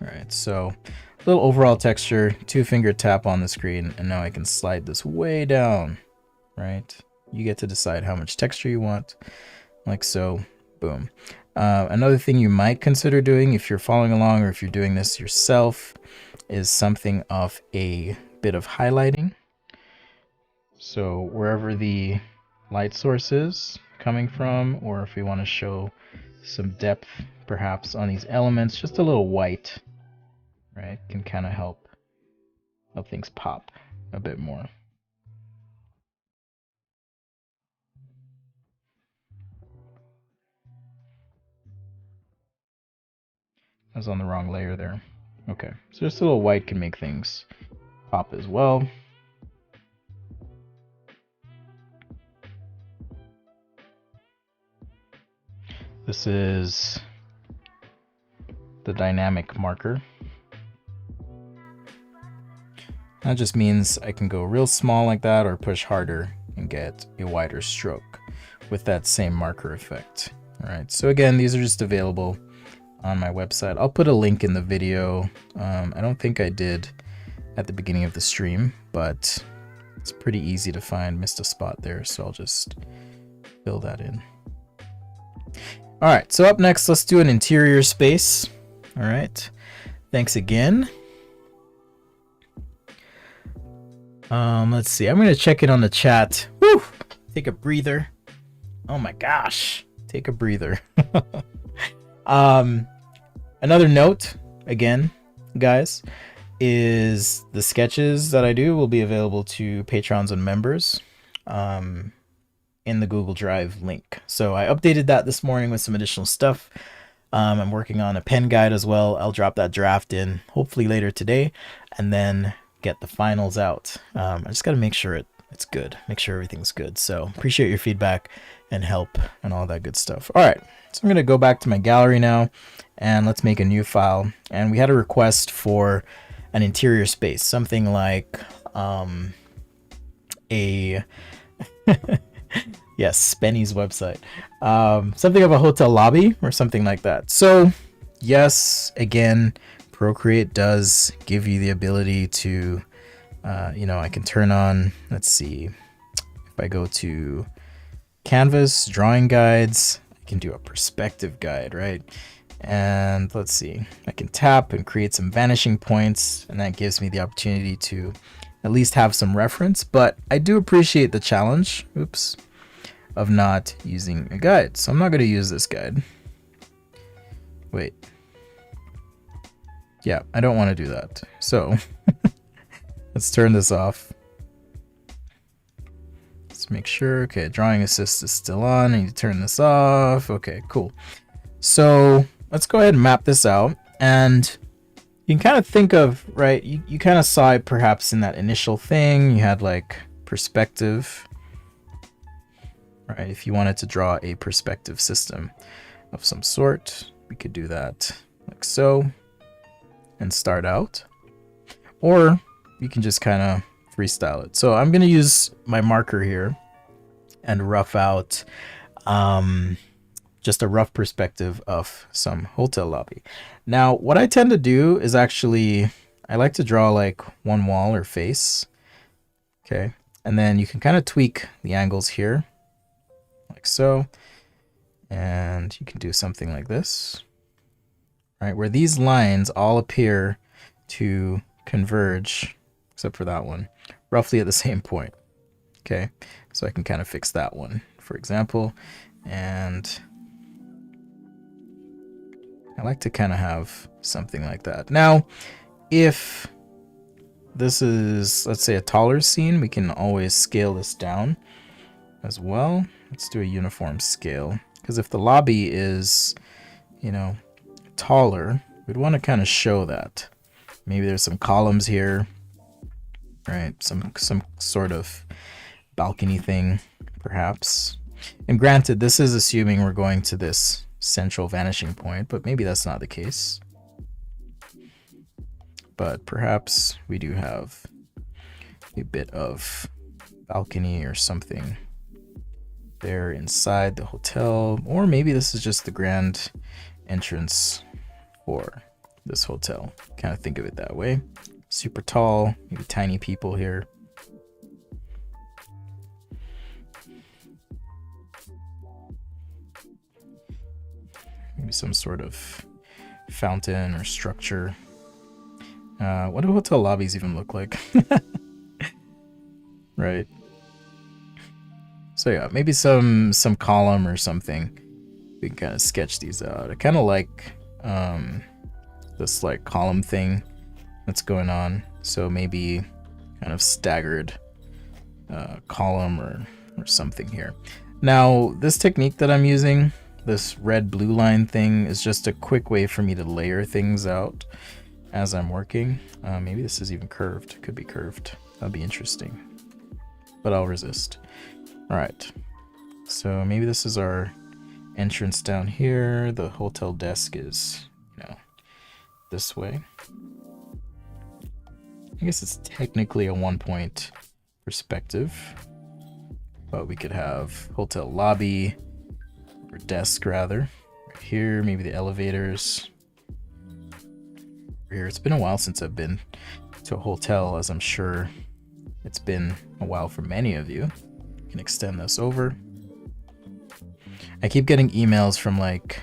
All right, so a little overall texture, 2-finger tap on the screen, and now I can slide this way down, right? You get to decide how much texture you want, like so, boom. Another thing you might consider doing if you're following along or if you're doing this yourself is something of a bit of highlighting. So wherever the light source is coming from, or if we want to show some depth perhaps on these elements, just a little white, right, can kind of help things pop a bit more. I was on the wrong layer there. Okay, so just a little white can make things pop as well. This is the dynamic marker. That just means I can go real small like that or push harder and get a wider stroke with that same marker effect. All right, so again, these are just available on my website. I'll put a link in the video. I don't think I did at the beginning of the stream, but it's pretty easy to find. Missed a spot there, so I'll just fill that in. All right, so up next, let's do an interior space. All right, thanks again. Let's see, I'm gonna check it on the chat. Woo! Take a breather. Oh my gosh, take a breather. Another note, again, guys, is the sketches that I do will be available to patrons and members in the Google Drive link. So I updated that this morning with some additional stuff. I'm working on a pen guide as well. I'll drop that draft in hopefully later today and then get the finals out. I just got to make sure it's good, make sure everything's good. So appreciate your feedback and help and all that good stuff. All right, so I'm going to go back to my gallery now and let's make a new file. And we had a request for an interior space, something like a yes, Spenny's website, something of a hotel lobby or something like that. So yes, again, Procreate does give you the ability to I can turn on, let's see, if I go to Canvas drawing guides, I can do a perspective guide, right? And let's see, I can tap and create some vanishing points, and that gives me the opportunity to at least have some reference. But I do appreciate the challenge, of not using a guide. So I'm not going to use this guide. Wait. Yeah, I don't want to do that. So let's turn this off. Let's make sure. Okay, drawing assist is still on. I need to turn this off. Okay, cool. So let's go ahead and map this out. And you can kind of think of, right, you kind of saw it perhaps in that initial thing. You had like perspective, right? If you wanted to draw a perspective system of some sort, we could do that like so and start out. Or you can just kind of freestyle it. So I'm going to use my marker here and rough out just a rough perspective of some hotel lobby. Now, what I tend to do is actually, I like to draw like one wall or face. Okay. And then you can kind of tweak the angles here like so. And you can do something like this, right? Where these lines all appear to converge, except for that one, roughly at the same point. Okay. So I can kind of fix that one, for example. And I like to kind of have something like that. Now, if this is, let's say, a taller scene, we can always scale this down as well. Let's do a uniform scale. Because if the lobby is, taller, we'd want to kind of show that. Maybe there's some columns here, right? Some sort of balcony thing, perhaps. And granted, this is assuming we're going to this central vanishing point, but maybe that's not the case. But perhaps we do have a bit of balcony or something there inside the hotel, or maybe this is just the grand entrance for this hotel. Kind of think of it that way. Super tall, maybe tiny people here. Maybe some sort of fountain or structure. What do hotel lobbies even look like? Right. So yeah, maybe some column or something. We can kind of sketch these out. I kind of like this like column thing that's going on. So maybe kind of staggered column or something here. Now, this technique that I'm using, this red blue line thing is just a quick way for me to layer things out as I'm working. Maybe this is even curved. Could be curved. That'd be interesting. But I'll resist. All right. So maybe this is our entrance down here. The hotel desk is, this way. I guess it's technically a 1-point perspective, but we could have hotel lobby, or desk rather, right here, maybe the elevators. Here, it's been a while since I've been to a hotel, as I'm sure it's been a while for many of you. You can extend this over. I keep getting emails from like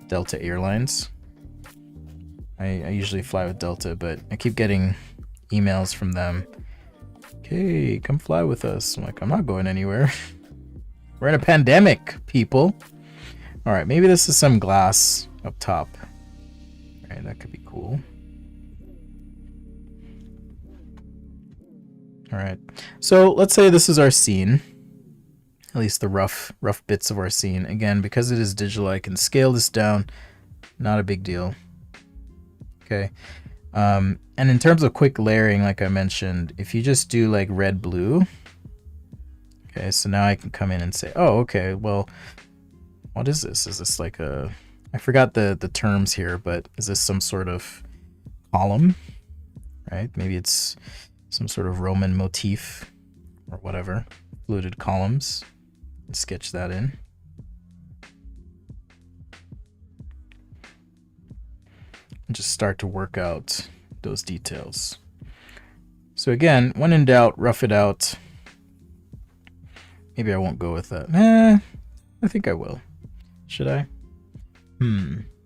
Delta Airlines. I usually fly with Delta, but I keep getting emails from them. Okay, come fly with us. I'm like, I'm not going anywhere. We're in a pandemic, people. All right, maybe this is some glass up top. All right, that could be cool. All right, so let's say this is our scene. At least the rough bits of our scene. Again, because it is digital, I can scale this down. Not a big deal. Okay. And in terms of quick layering, like I mentioned, if you just do like red blue, okay, so now I can come in and say, oh, okay, well, what is this? Is this like I forgot the terms here, but is this some sort of column, right? Maybe it's some sort of Roman motif or whatever, fluted columns. Sketch that in. And just start to work out those details. So again, when in doubt, rough it out. Maybe I won't go with that. I think I will. Should I?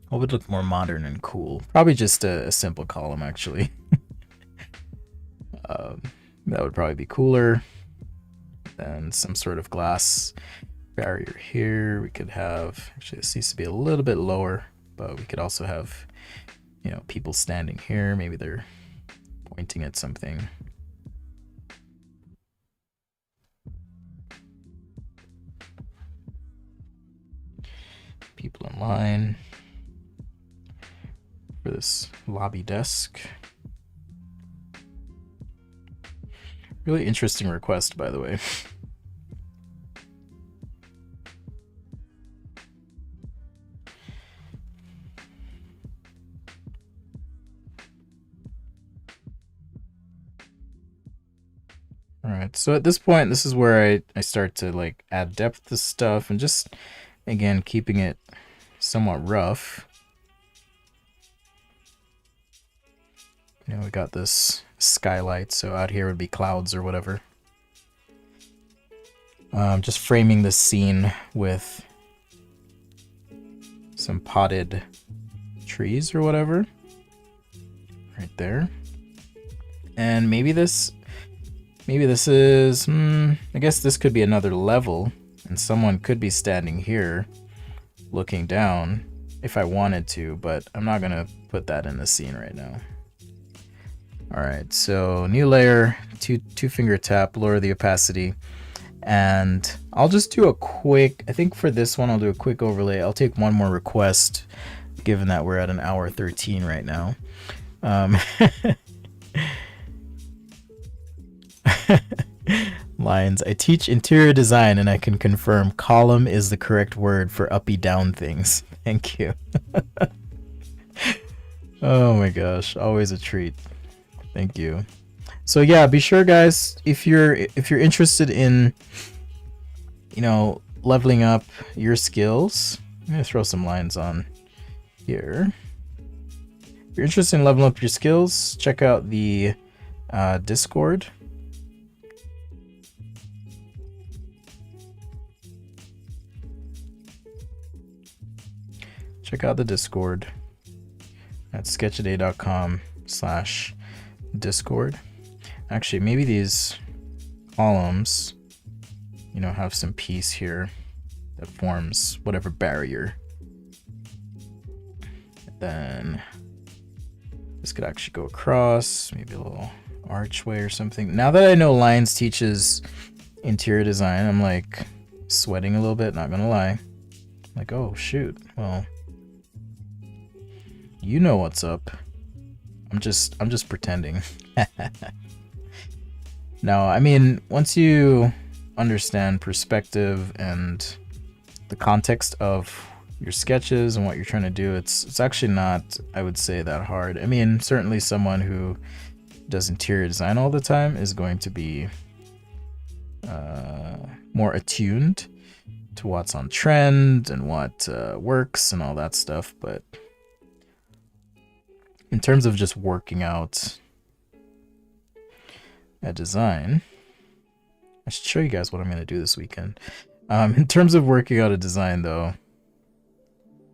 What would look more modern and cool? Probably just a simple column, actually. That would probably be cooler. Then some sort of glass barrier here. We could have, actually this needs to be a little bit lower, but we could also have, people standing here. Maybe they're pointing at something. People in line for this lobby desk. Really interesting request, by the way. All right, so at this point, this is where I start to like add depth to stuff and just, again, keeping it somewhat rough. We got this skylight, so out here would be clouds or whatever. Just framing this scene with some potted trees or whatever right there. And maybe this is, I guess this could be another level, and someone could be standing here looking down if I wanted to, but I'm not gonna put that in the scene right now. All right, so new layer, two finger tap, lower the opacity, and I'll just do a quick, I think for this one, I'll do a quick overlay. I'll take one more request, given that we're at an hour 13 right now. Lines, I teach interior design and I can confirm column is the correct word for uppy down things. Thank you. Oh my gosh, always a treat. Thank you. So yeah, be sure guys, if you're interested in, leveling up your skills, I'm gonna throw some lines on here. If you're interested in leveling up your skills, check out the Discord. Check out the Discord at sketchaday.com/Discord. Actually, maybe these columns, have some piece here that forms whatever barrier. And then this could actually go across, maybe a little archway or something. Now that I know Lines teaches interior design, I'm like sweating a little bit, not gonna lie. Like, oh shoot, well, you know what's up. I'm just pretending. No, I mean, once you understand perspective and the context of your sketches and what you're trying to do, it's actually not, I would say, that hard. I mean, certainly someone who does interior design all the time is going to be more attuned to what's on trend and what works and all that stuff, but in terms of just working out a design, I should show you guys what I'm going to do this weekend. In terms of working out a design though,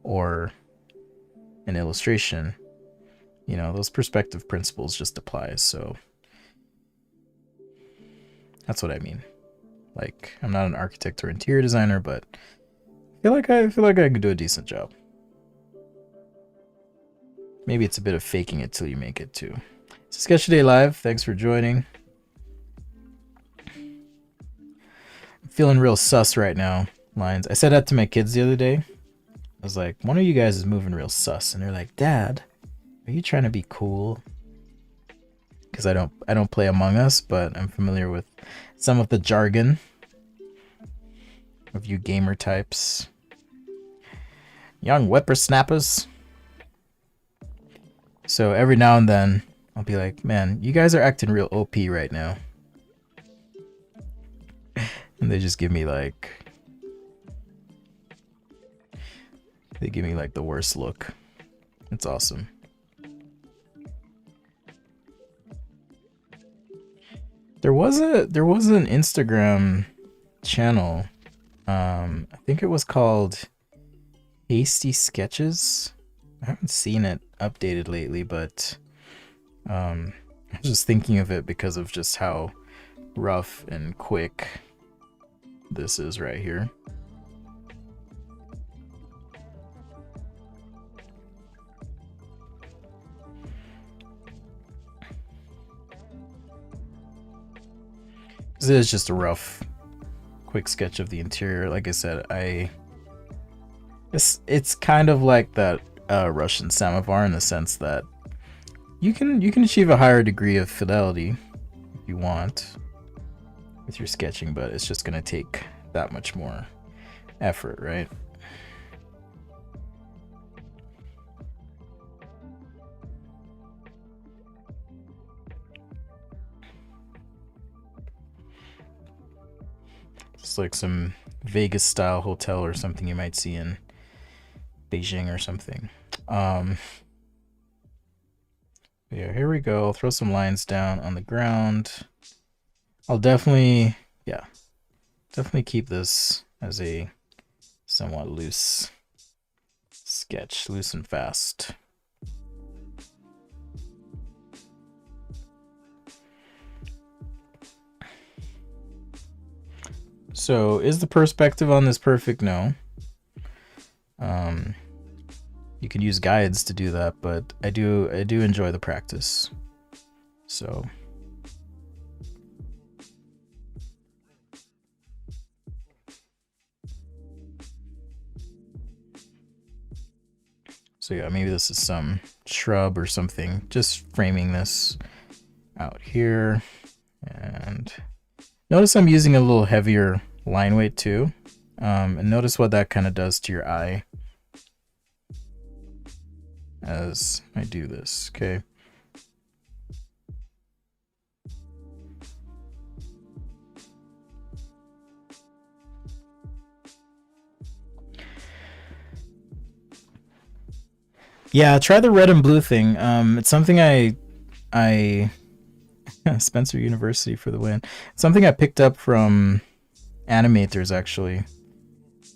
or an illustration, you know, those perspective principles just apply. So that's what I mean. Like, I'm not an architect or interior designer, but I feel like I could do a decent job. Maybe it's a bit of faking it till you make it too. It's Sketch Today Live. Thanks for joining. I'm feeling real sus right now, Lions. I said that to my kids the other day. I was like, one of you guys is moving real sus, and they're like, Dad, are you trying to be cool? Because I don't play Among Us, but I'm familiar with some of the jargon of you gamer types. Young whippersnappers. So every now and then, I'll be like, man, you guys are acting real OP right now. And they just give me like... They give me like the worst look. It's awesome. There was an Instagram channel. I think it was called Hasty Sketches. I haven't seen it updated lately, but I was just thinking of it because of just how rough and quick this is right here. This is just a rough, quick sketch of the interior. Like I said, it's kind of like that Russian samovar in the sense that you can achieve a higher degree of fidelity if you want with your sketching, but it's just gonna take that much more effort, right? It's like some Vegas style hotel or something you might see in Beijing or something. Yeah, here we go. I'll throw some lines down on the ground. I'll definitely keep this as a somewhat loose sketch, loose and fast. So, is the perspective on this perfect? No. You can use guides to do that, but I do enjoy the practice. So yeah, maybe this is some shrub or something. Just framing this out here. And notice I'm using a little heavier line weight too. And notice what that kind of does to your eye as I do this, okay? Yeah, try the red and blue thing. It's something I Spencer University for the win. It's something I picked up from animators actually,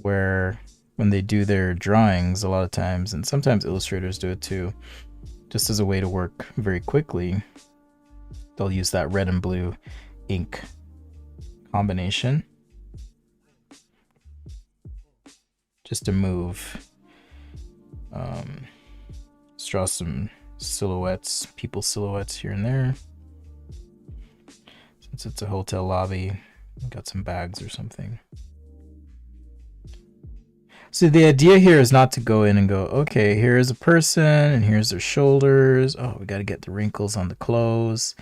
where when they do their drawings a lot of times, and sometimes illustrators do it too, just as a way to work very quickly, they'll use that red and blue ink combination just to move, draw some silhouettes, people silhouettes here and there. Since it's a hotel lobby, got some bags or something. So the idea here is not to go in and go, okay, here's a person and here's their shoulders. Oh, we got to get the wrinkles on the clothes.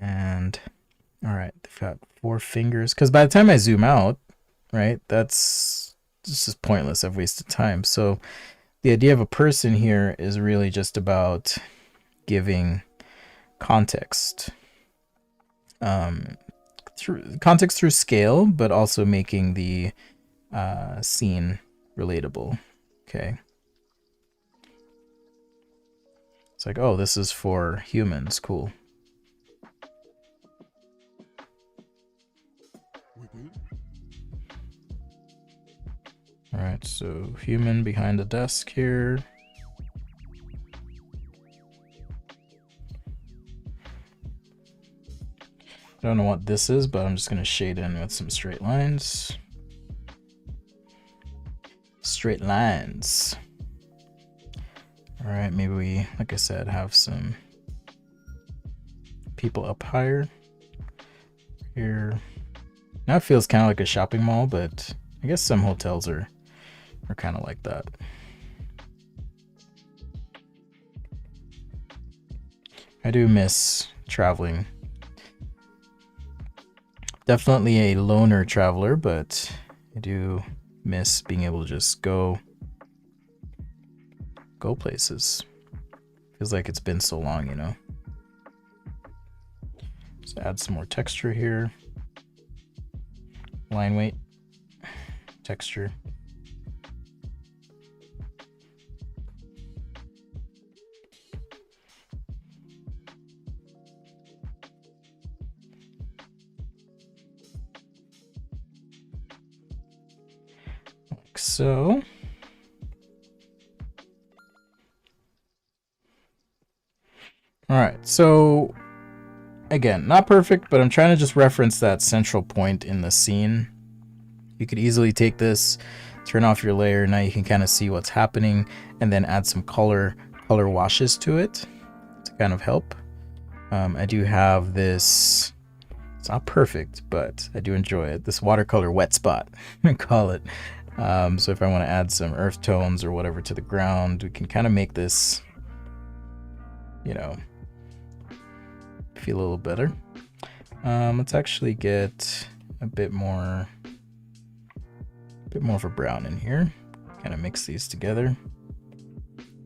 And all right, they've got 4 fingers. Because by the time I zoom out, right, that's just pointless. I've wasted time. So the idea of a person here is really just about giving context. Through scale, but also making the scene relatable. Okay. It's like, oh, this is for humans. Cool. All right, so human behind the desk here. I don't know what this is, but I'm just going to shade in with some straight lines. Straight lines. All right, maybe we, like I said, have some people up higher here. Now it feels kind of like a shopping mall, but I guess some hotels are kind of like that. I do miss traveling. Definitely a loner traveler, but I do miss being able to just go places. Feels like it's been so long, you know. Let's add some more texture here. Line weight, texture. Like so. All right, so again, not perfect, but I'm trying to just reference that central point in the scene. You could easily take this, turn off your layer, now you can kind of see what's happening, and then add some color washes to it to kind of help. I do have this, it's not perfect, but I do enjoy it, this watercolor wet spot, I call it. So if I want to add some earth tones or whatever to the ground, we can kind of make this, you know, feel a little better. Let's actually get a bit more of a brown in here. Kind of mix these together.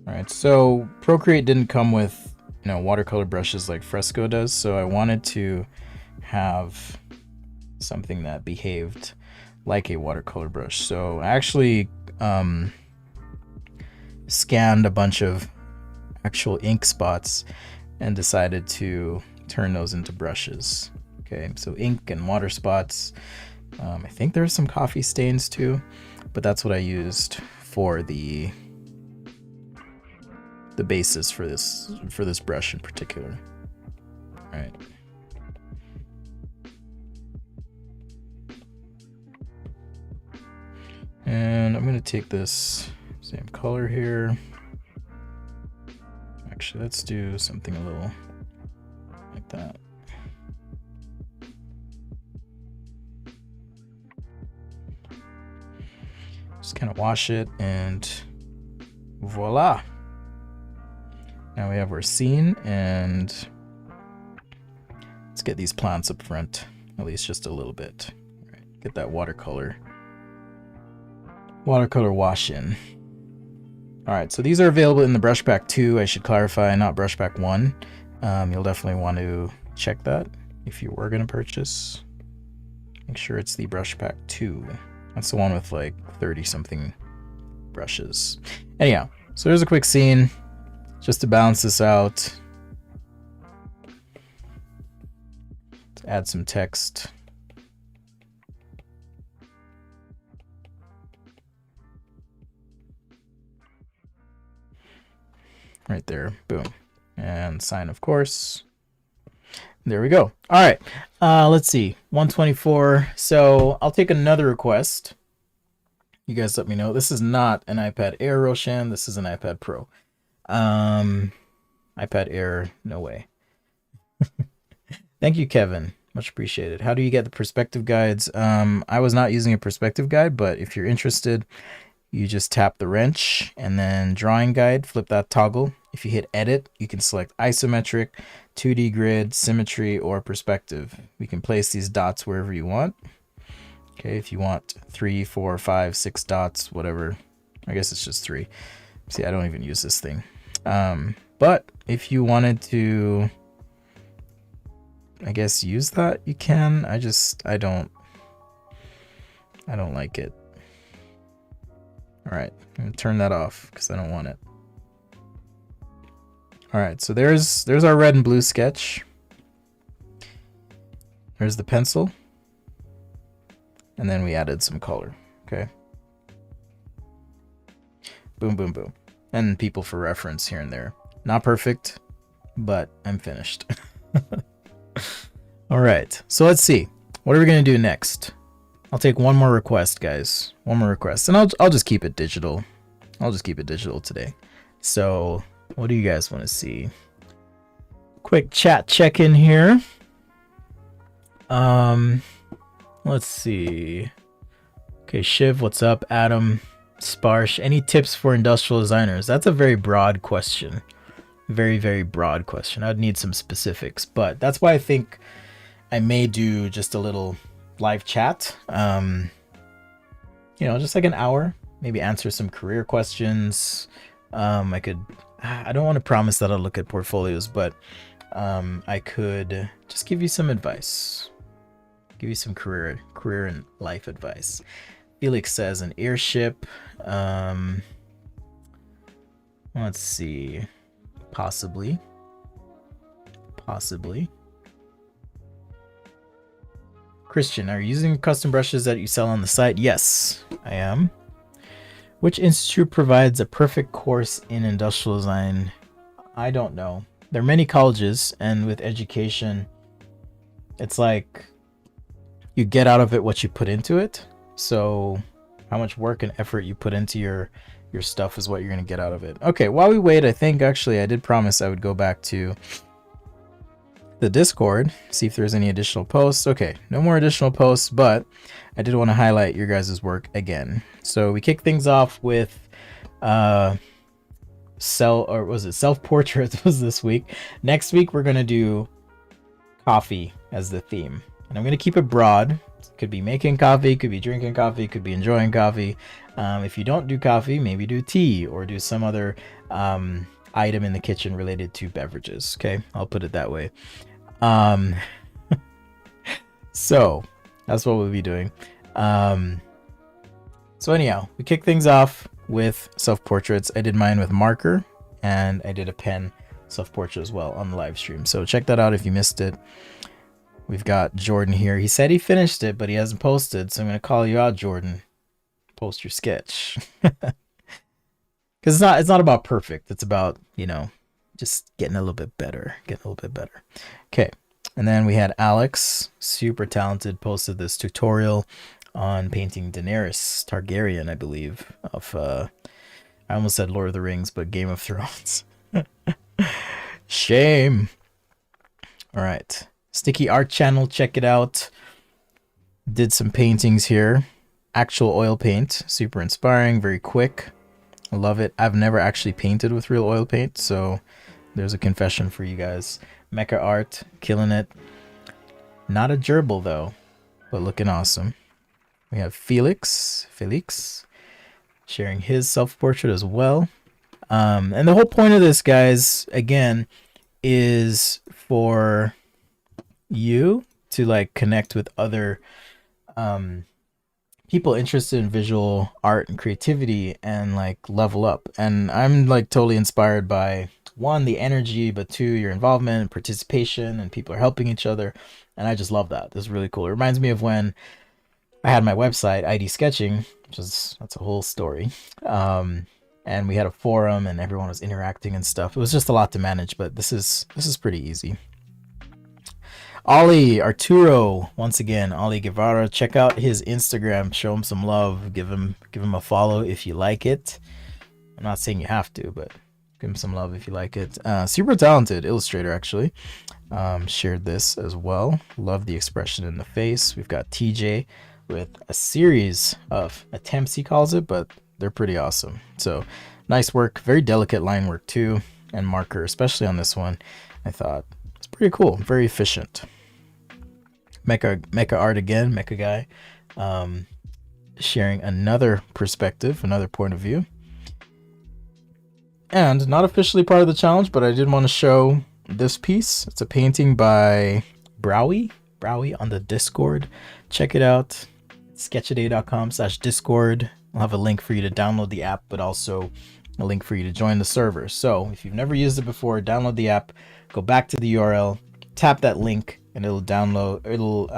All right, so Procreate didn't come with, you know, watercolor brushes like Fresco does, so I wanted to have something that behaved like a watercolor brush. So I actually scanned a bunch of actual ink spots and decided to turn those into brushes. Okay, so ink and water spots. I think there's some coffee stains too, but that's what I used for the basis for this brush in particular. All right. And I'm gonna take this same color here. Actually, let's do something a little like that. Just kind of wash it and voila. Now we have our scene, and let's get these plants up front, at least just a little bit. All right, get that watercolor wash in. All right, so these are available in the brush pack 2. I should clarify, not brush pack 1. You'll definitely want to check that if you were going to purchase. Make sure it's the brush pack 2. That's the one with like 30 something brushes. Anyhow, so there's a quick scene just to balance this out. To add some text. Right there, boom. And sign, of course. There we go. All right, let's see, 124. So I'll take another request. You guys let me know. This is not an iPad Air, Roshan. This is an iPad Pro. iPad Air, no way. Thank you, Kevin. Much appreciated. How do you get the perspective guides? I was not using a perspective guide, but if you're interested, you just tap the wrench and then drawing guide, flip that toggle. If you hit edit, you can select isometric, 2D grid, symmetry, or perspective. We can place these dots wherever you want. Okay, if you want 3, 4, 5, 6 dots, whatever. I guess it's just 3. See, I don't even use this thing. But if you wanted to, I guess, use that, you can. I don't like it. All right, I'm gonna turn that off because I don't want it. All right, so there's our red and blue sketch. There's the pencil. And then we added some color, okay? Boom, boom, boom. And people for reference here and there. Not perfect, but I'm finished. All right, so let's see. What are we gonna do next? I'll take one more request, guys. One more request, and I'll just keep it digital. I'll just keep it digital today. So, what do you guys want to see? Quick chat check-in here. Let's see. Okay, Shiv, what's up? Adam, Sparsh, any tips for industrial designers? That's a very broad question. Very, very broad question. I'd need some specifics, but that's why I think I may do just a little live chat. You know, just like an hour, maybe answer some career questions. I don't want to promise that I'll look at portfolios, but I could just give you some advice. Give you some career and life advice. Felix says an airship. Let's see. Possibly. Christian, are you using custom brushes that you sell on the site? Yes, I am. Which institute provides a perfect course in industrial design? I don't know. There are many colleges, and with education, it's like you get out of it what you put into it. So how much work and effort you put into your stuff is what you're going to get out of it. Okay, while we wait, I think actually I did promise I would go back to the Discord, see if there's any additional posts. Okay, no more additional posts, but I did want to highlight your guys' work again. So we kick things off with self-portraits was this week. Next week we're going to do coffee as the theme. And I'm going to keep it broad. It could be making coffee, could be drinking coffee, could be enjoying coffee. If you don't do coffee, maybe do tea or do some other item in the kitchen related to beverages. Okay, I'll put it that way. So that's what we'll be doing. So anyhow, we kick things off with self-portraits. I did mine with marker, and I did a pen self-portrait as well on the live stream. So check that out if you missed it. We've got Jordan here. He said he finished it, but he hasn't posted. So I'm going to call you out, Jordan. Post your sketch. Because it's not about perfect. It's about, you know, just getting a little bit better. Okay. And then we had Alex, super talented, posted this tutorial on painting Daenerys Targaryen, I believe, of, I almost said Lord of the Rings, but Game of Thrones. Shame. All right. Sticky Art channel, check it out. Did some paintings here. Actual oil paint, super inspiring, very quick. I love it. I've never actually painted with real oil paint, so there's a confession for you guys. Mecha art, killing it. Not a gerbil though, but looking awesome. We have Felix sharing his self-portrait as well. And the whole point of this, guys, again, is for you to like connect with other people interested in visual art and creativity and like level up. And I'm like totally inspired by, one, the energy, but two, your involvement and participation, and people are helping each other. And I just love that. This is really cool. It reminds me of when I had my website, ID Sketching, that's a whole story. And we had a forum and everyone was interacting and stuff. It was just a lot to manage, but this is pretty easy. Ollie Arturo, once again, Ollie Guevara, check out his Instagram, show him some love, give him a follow if you like it. I'm not saying you have to, but give him some love if you like it. Super talented illustrator, actually. Shared this as well. Love the expression in the face. We've got TJ with a series of attempts, he calls it, but They're pretty awesome. So nice work, very delicate line work too, and marker, especially on this one. I thought it's pretty cool, very efficient. Mecha art again, Mecha guy, sharing another perspective, another point of view. And not officially part of the challenge, but I did want to show this piece. It's a painting by Browie on the Discord. Check it out. Sketchaday.com/Discord. I'll have a link for you to download the app, but also a link for you to join the server. So if you've never used it before, download the app, go back to the URL, tap that link, and it'll download. It'll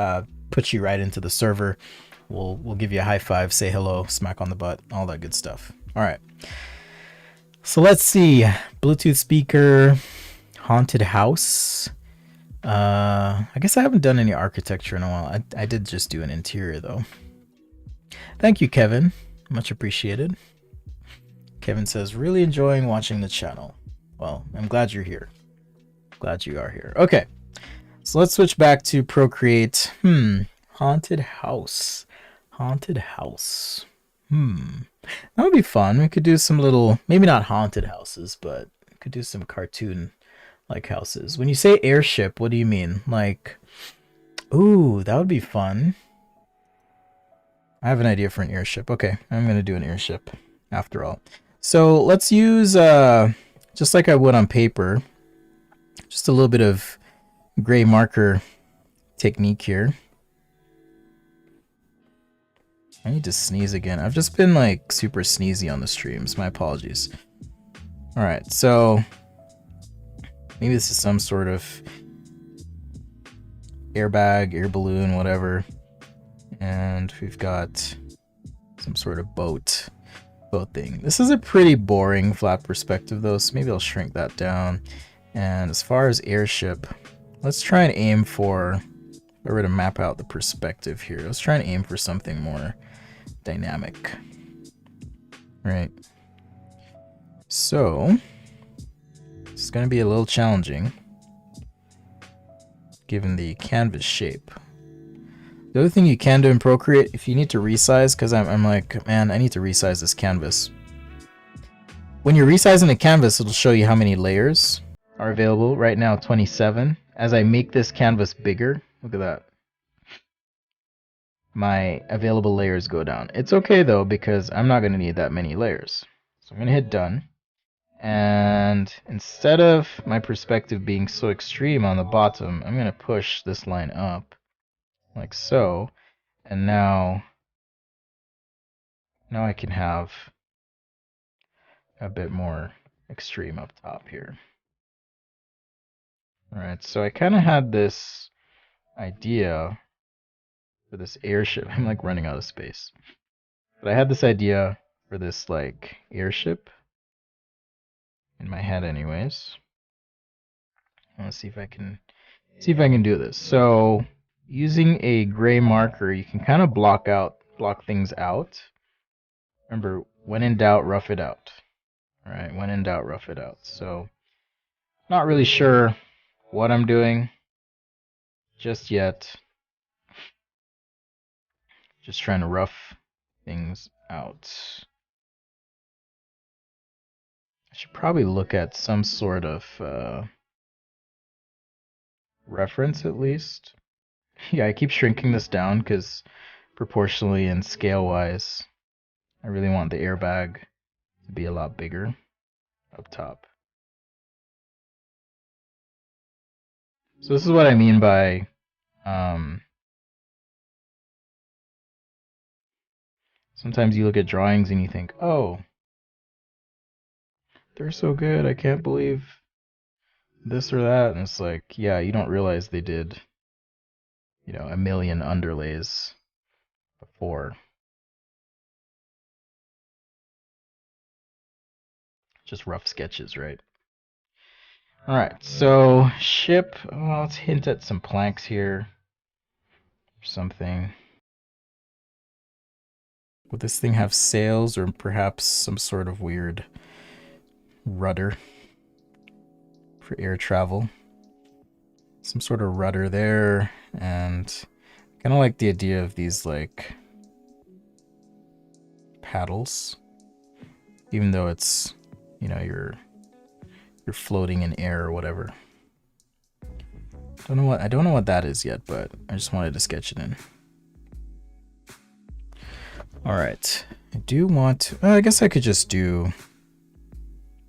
put you right into the server. We'll give you a high five, say hello, smack on the butt, all that good stuff. All right. So let's see. Bluetooth speaker, haunted house. I guess I haven't done any architecture in a while. I did just do an interior though. Thank you, Kevin. Much appreciated. Kevin says, really enjoying watching the channel. Well, I'm glad you're here. Glad you are here. Okay. So let's switch back to Procreate. Haunted house. Haunted house. That would be fun. We could do some little, maybe not haunted houses, but we could do some cartoon like houses. When you say airship, what do you mean? Like, ooh, that would be fun. I have an idea for an airship. Okay, I'm going to do an airship after all. So let's use, just like I would on paper, just a little bit of gray marker technique here. I need to sneeze again. I've just been like super sneezy on the streams. My apologies. All right, so maybe this is some sort of airbag, air balloon, whatever. And we've got some sort of boat thing. This is a pretty boring flat perspective though, so maybe I'll shrink that down. And as far as airship, let's try and aim for, if I were to map out the perspective here, let's try and aim for something more dynamic. Right. So it's going to be a little challenging given the canvas shape. The other thing you can do in Procreate, if you need to resize, because I'm like, man, I need to resize this canvas. When you're resizing the canvas, it'll show you how many layers are available. Right now, 27. As I make this canvas bigger, look at that, my available layers go down. It's okay though, because I'm not going to need that many layers. So I'm going to hit done. And instead of my perspective being so extreme on the bottom, I'm going to push this line up like so. And now I can have a bit more extreme up top here. All right, so I kind of had this idea for this airship. I'm like running out of space. But I had this idea for this like airship in my head anyways. Let's see if I can do this. So using a gray marker, you can kind of block things out. Remember, when in doubt, rough it out. All right, when in doubt, rough it out. So not really sure what I'm doing just yet. Just trying to rough things out. I should probably look at some sort of reference at least. Yeah, I keep shrinking this down because proportionally and scale-wise, I really want the airbag to be a lot bigger up top. So this is what I mean by sometimes you look at drawings and you think, oh, they're so good, I can't believe this or that. And it's like, yeah, you don't realize they did, you know, a million underlays before. Just rough sketches, right? All right, so ship, let's hint at some planks here or something. Would this thing have sails or perhaps some sort of weird rudder for air travel? Some sort of rudder there, and kind of like the idea of these like paddles even though it's, you know, you're floating in air or whatever. I don't know what that is yet, but I just wanted to sketch it in. All right, I do want to, I guess I could just do,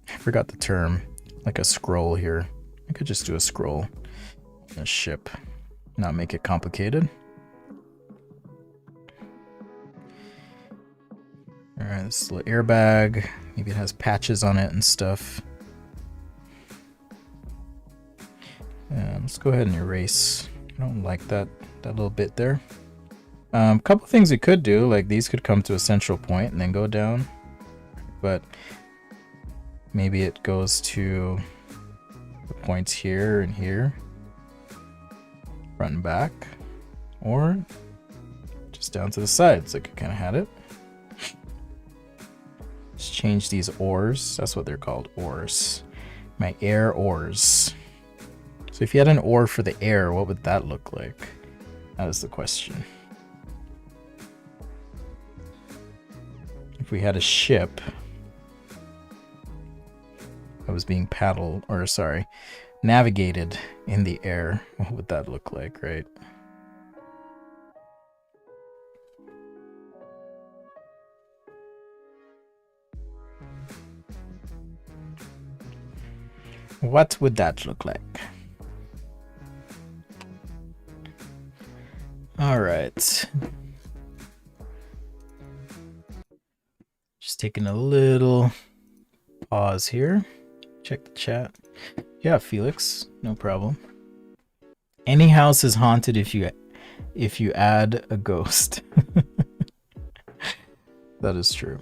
I forgot the term, like a scroll here. I could just do a scroll on a ship, not make it complicated. All right, this little airbag, maybe it has patches on it and stuff. Let's go ahead and erase. I don't like that little bit there. Couple things we could do, like these could come to a central point and then go down, but maybe it goes to the points here and here, front and back, or just down to the sides like I kind of had it. Just change these oars. That's what they're called, oars. My air oars. So if you had an oar for the air, what would that look like? That is the question. If we had a ship that was being paddled, or sorry, navigated in the air, what would that look like, right? What would that look like? All right. Just taking a little pause here. Check the chat. Yeah, Felix, no problem. Any house is haunted if you add a ghost. That is true.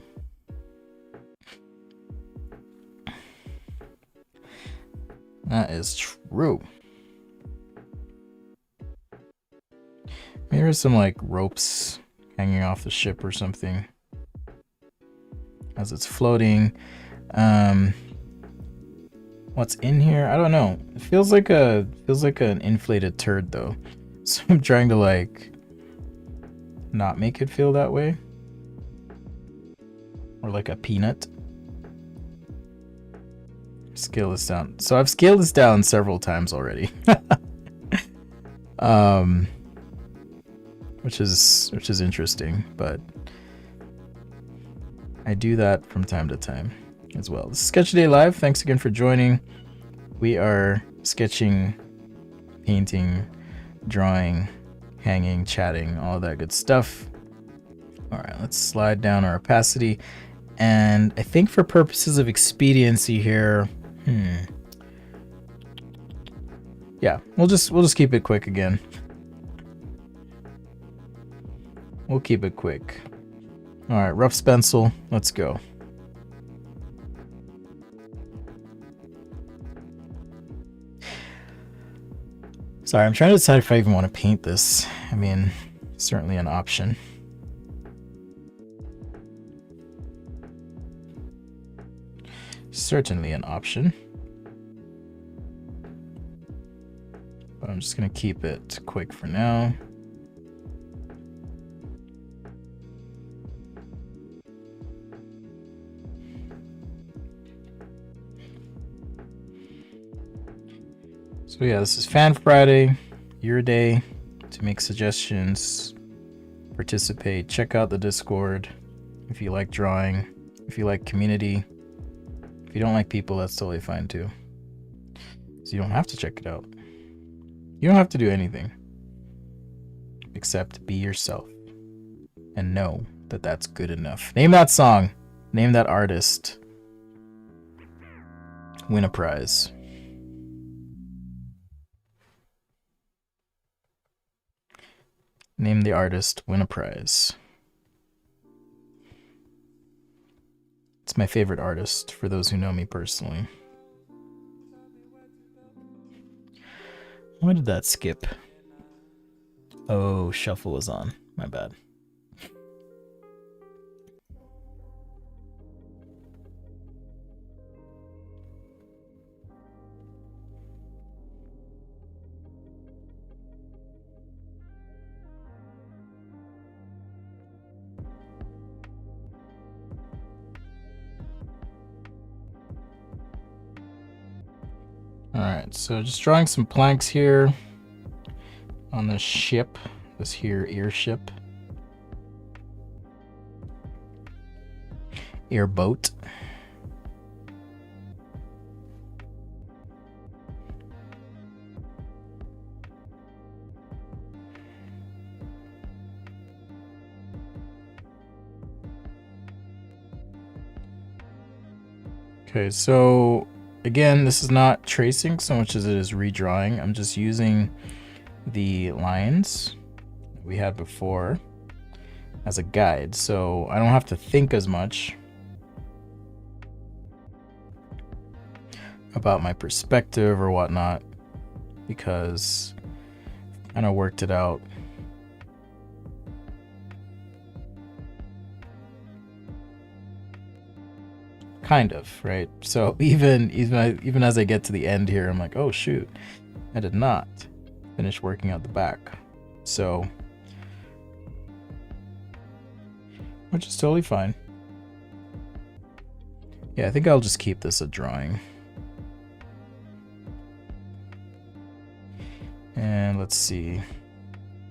That is true. Maybe there's some like ropes hanging off the ship or something as it's floating. What's in here? I don't know. It feels like an inflated turd though. So I'm trying to like not make it feel that way. Or like a peanut. Scale this down. So I've scaled this down several times already. Which is interesting, but I do that from time to time as well. This is Sketch Day Live. Thanks again for joining. We are sketching, painting, drawing, hanging, chatting, all that good stuff. All right, let's slide down our opacity. And I think for purposes of expediency here, yeah, we'll just keep it quick again. We'll keep it quick. All right, rough stencil, let's go. Sorry, I'm trying to decide if I even want to paint this. I mean, certainly an option. Certainly an option. But I'm just gonna keep it quick for now. So yeah, this is Fan Friday, your day to make suggestions, participate, check out the Discord if you like drawing, if you like community. If you don't like people, that's totally fine too. So you don't have to check it out. You don't have to do anything except be yourself and know that that's good enough. Name that song, name that artist, win a prize. Name the artist, win a prize. It's my favorite artist, for those who know me personally. Why did that skip? Oh, shuffle was on. My bad. Alright, so just drawing some planks here on this ship, this here airship. Airboat. Okay, so again, this is not tracing so much as it is redrawing. I'm just using the lines we had before as a guide, so I don't have to think as much about my perspective or whatnot, because I kind of worked it out. Kind of, right? So even as I get to the end here, I'm like, oh shoot, I did not finish working out the back. So, which is totally fine. Yeah, I think I'll just keep this a drawing. And let's see,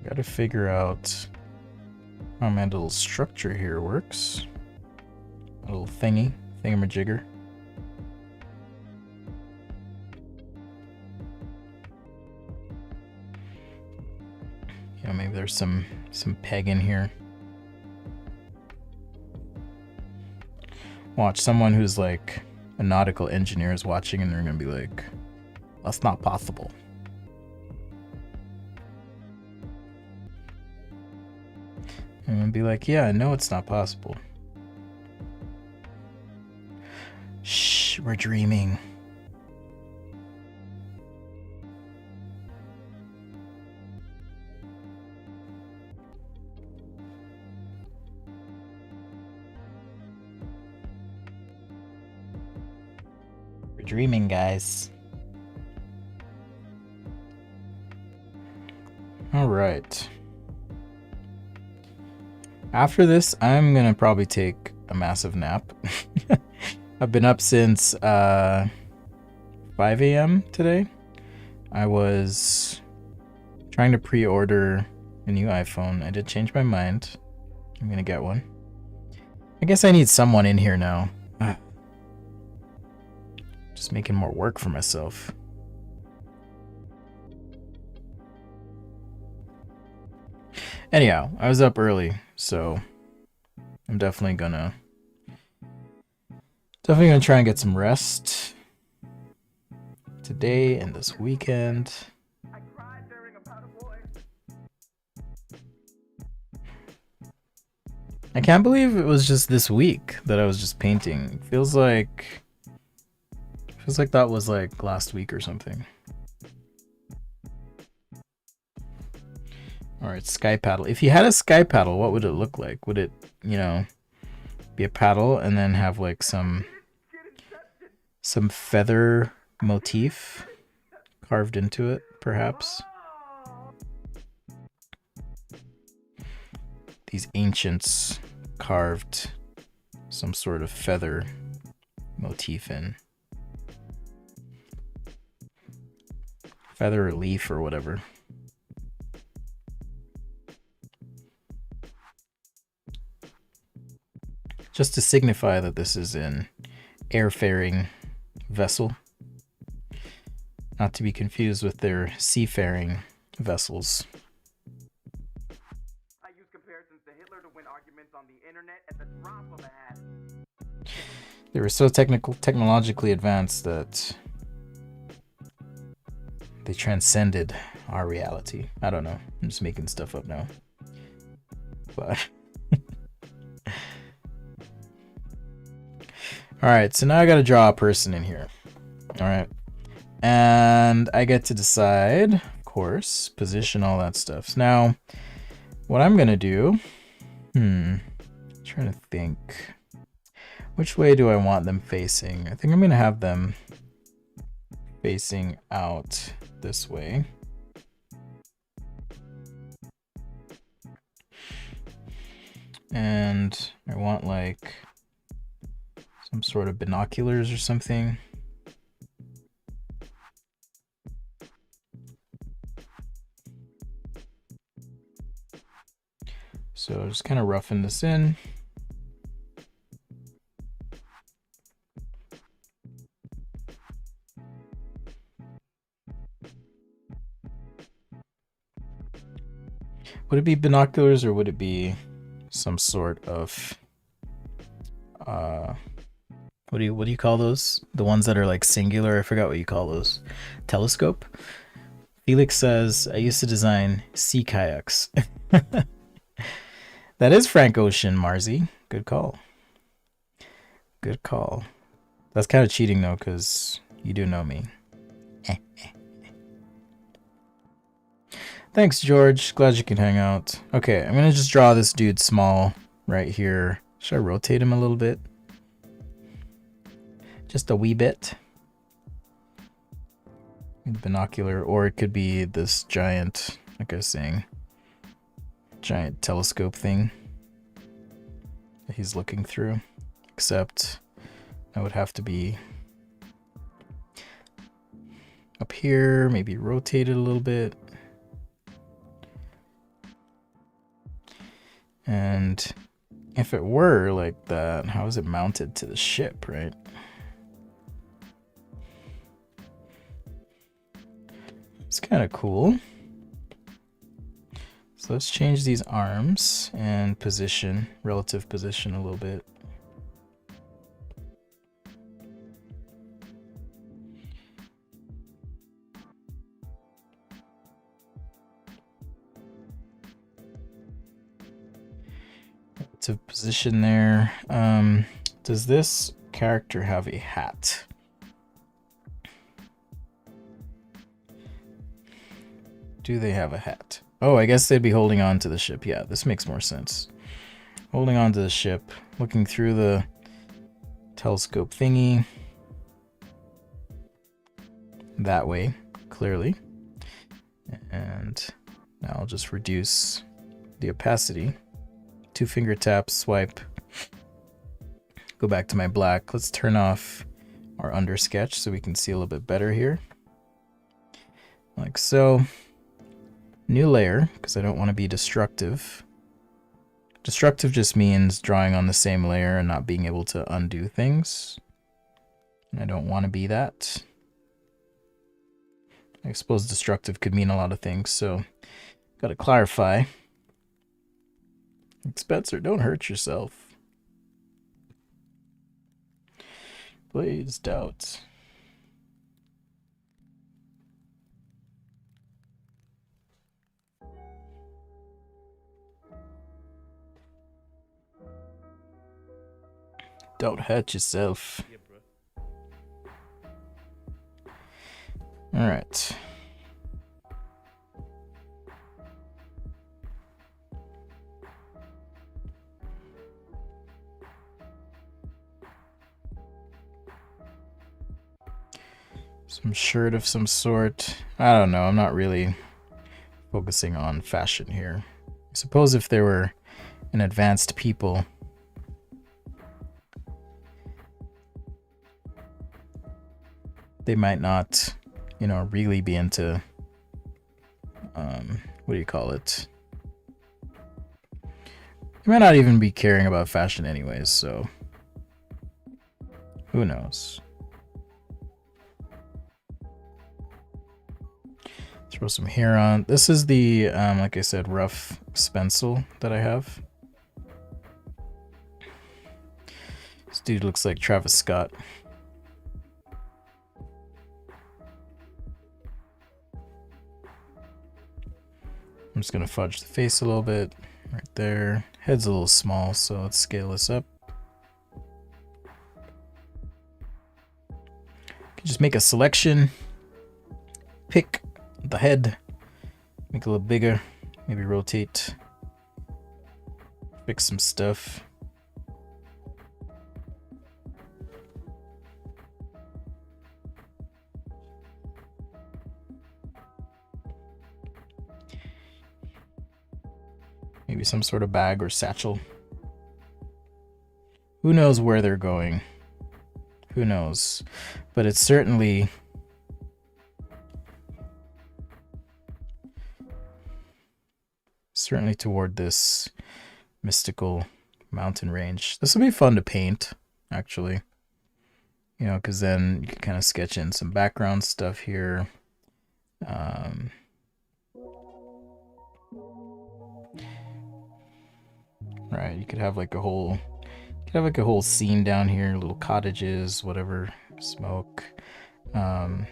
got to figure out how my little structure here works. A little thingamajigger. Yeah, maybe there's some peg in here. Watch, someone who's like a nautical engineer is watching and they're gonna be like, that's not possible. And I'll be like, yeah, I know it's not possible. Shh, we're dreaming. We're dreaming, guys. All right. After this, I'm gonna probably take a massive nap. I've been up since 5 a.m. today. I was trying to pre-order a new iPhone. I did change my mind. I'm gonna get one. I guess I need someone in here now. Just making more work for myself. Anyhow, I was up early, so I'm definitely gonna try and get some rest today and this weekend. I can't believe it was just this week that I was just painting. Feels like that was like last week or something. Alright, sky paddle. If you had a sky paddle, what would it look like? Would it, you know, be a paddle and then have like some feather motif carved into it, perhaps? These ancients carved some sort of feather motif in. Feather or leaf or whatever. Just to signify that this is an airfaring vessel. Not to be confused with their seafaring vessels. I use comparisons to Hitler to win arguments on the internet at the drop of a hat. They were so technologically advanced that they transcended our reality. I don't know. I'm just making stuff up now. But alright, so now I gotta draw a person in here. Alright. And I get to decide, of course, position, all that stuff. So now, what I'm gonna do, trying to think. Which way do I want them facing? I think I'm gonna have them facing out this way. And I want like some sort of binoculars or something. So just kind of roughing this in. Would it be binoculars or would it be some sort of what do you call those? The ones that are like singular? I forgot what you call those. Telescope? Felix says, I used to design sea kayaks. That is Frank Ocean, Marzi. Good call. Good call. That's kind of cheating though, because you do know me. Thanks, George. Glad you can hang out. Okay, I'm gonna just draw this dude small right here. Should I rotate him a little bit? Just a wee bit. Binocular, or it could be this giant, like I was saying, giant telescope thing that he's looking through. Except I would have to be up here, maybe rotate it a little bit. And if it were like that, how is it mounted to the ship, right? It's kind of cool. So let's change these arms and position, relative position a little bit. To position there. Does this character have a hat? Do they have a hat? Oh, I guess they'd be holding on to the ship. Yeah, this makes more sense. Holding on to the ship, looking through the telescope thingy. That way, clearly. And now I'll just reduce the opacity. 2 finger taps, swipe. Go back to my black. Let's turn off our under sketch so we can see a little bit better here. Like so. New layer, because I don't want to be destructive. Destructive just means drawing on the same layer and not being able to undo things. And I don't want to be that. I suppose destructive could mean a lot of things, so got to clarify. Spencer, don't hurt yourself. Blazed out. Don't hurt yourself. All right. Some shirt of some sort. I don't know. I'm not really focusing on fashion here. I suppose if there were an advanced people, they might not, you know, really be into, what do you call it? They might not even be caring about fashion anyways, so who knows? Throw some hair on. This is the, like I said, rough stencil that I have. This dude looks like Travis Scott. I'm just gonna fudge the face a little bit, right there. Head's a little small, so let's scale this up. Just make a selection, pick the head, make it a little bigger, maybe rotate, fix some stuff. Maybe some sort of bag or satchel. Who knows where they're going? Who knows? But it's certainly toward this mystical mountain range. This will be fun to paint, actually. You know, because then you can kind of sketch in some background stuff here. Right, you could have like a whole scene down here, little cottages, whatever, smoke. And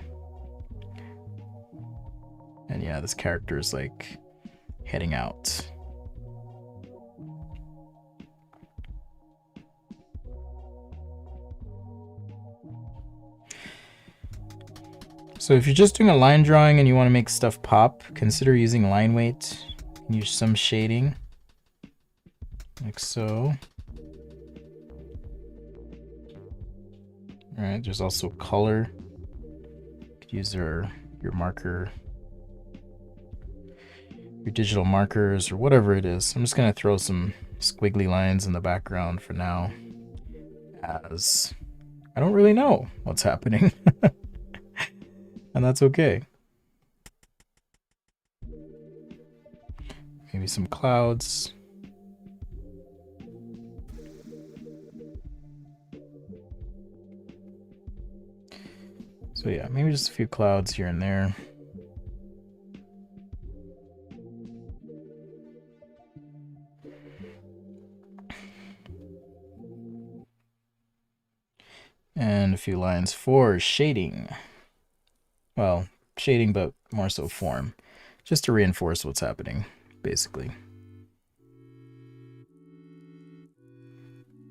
yeah, this character is like heading out. So if you're just doing a line drawing and you want to make stuff pop, consider using line weight. Use some shading, like so. All right, there's also color. You could use your marker, your digital markers, or whatever it is. I'm just gonna throw some squiggly lines in the background for now, as I don't really know what's happening. And that's okay. Maybe some clouds. So yeah, maybe just a few clouds here and there. And a few lines for shading. Well, shading, but more so form, just to reinforce what's happening, basically.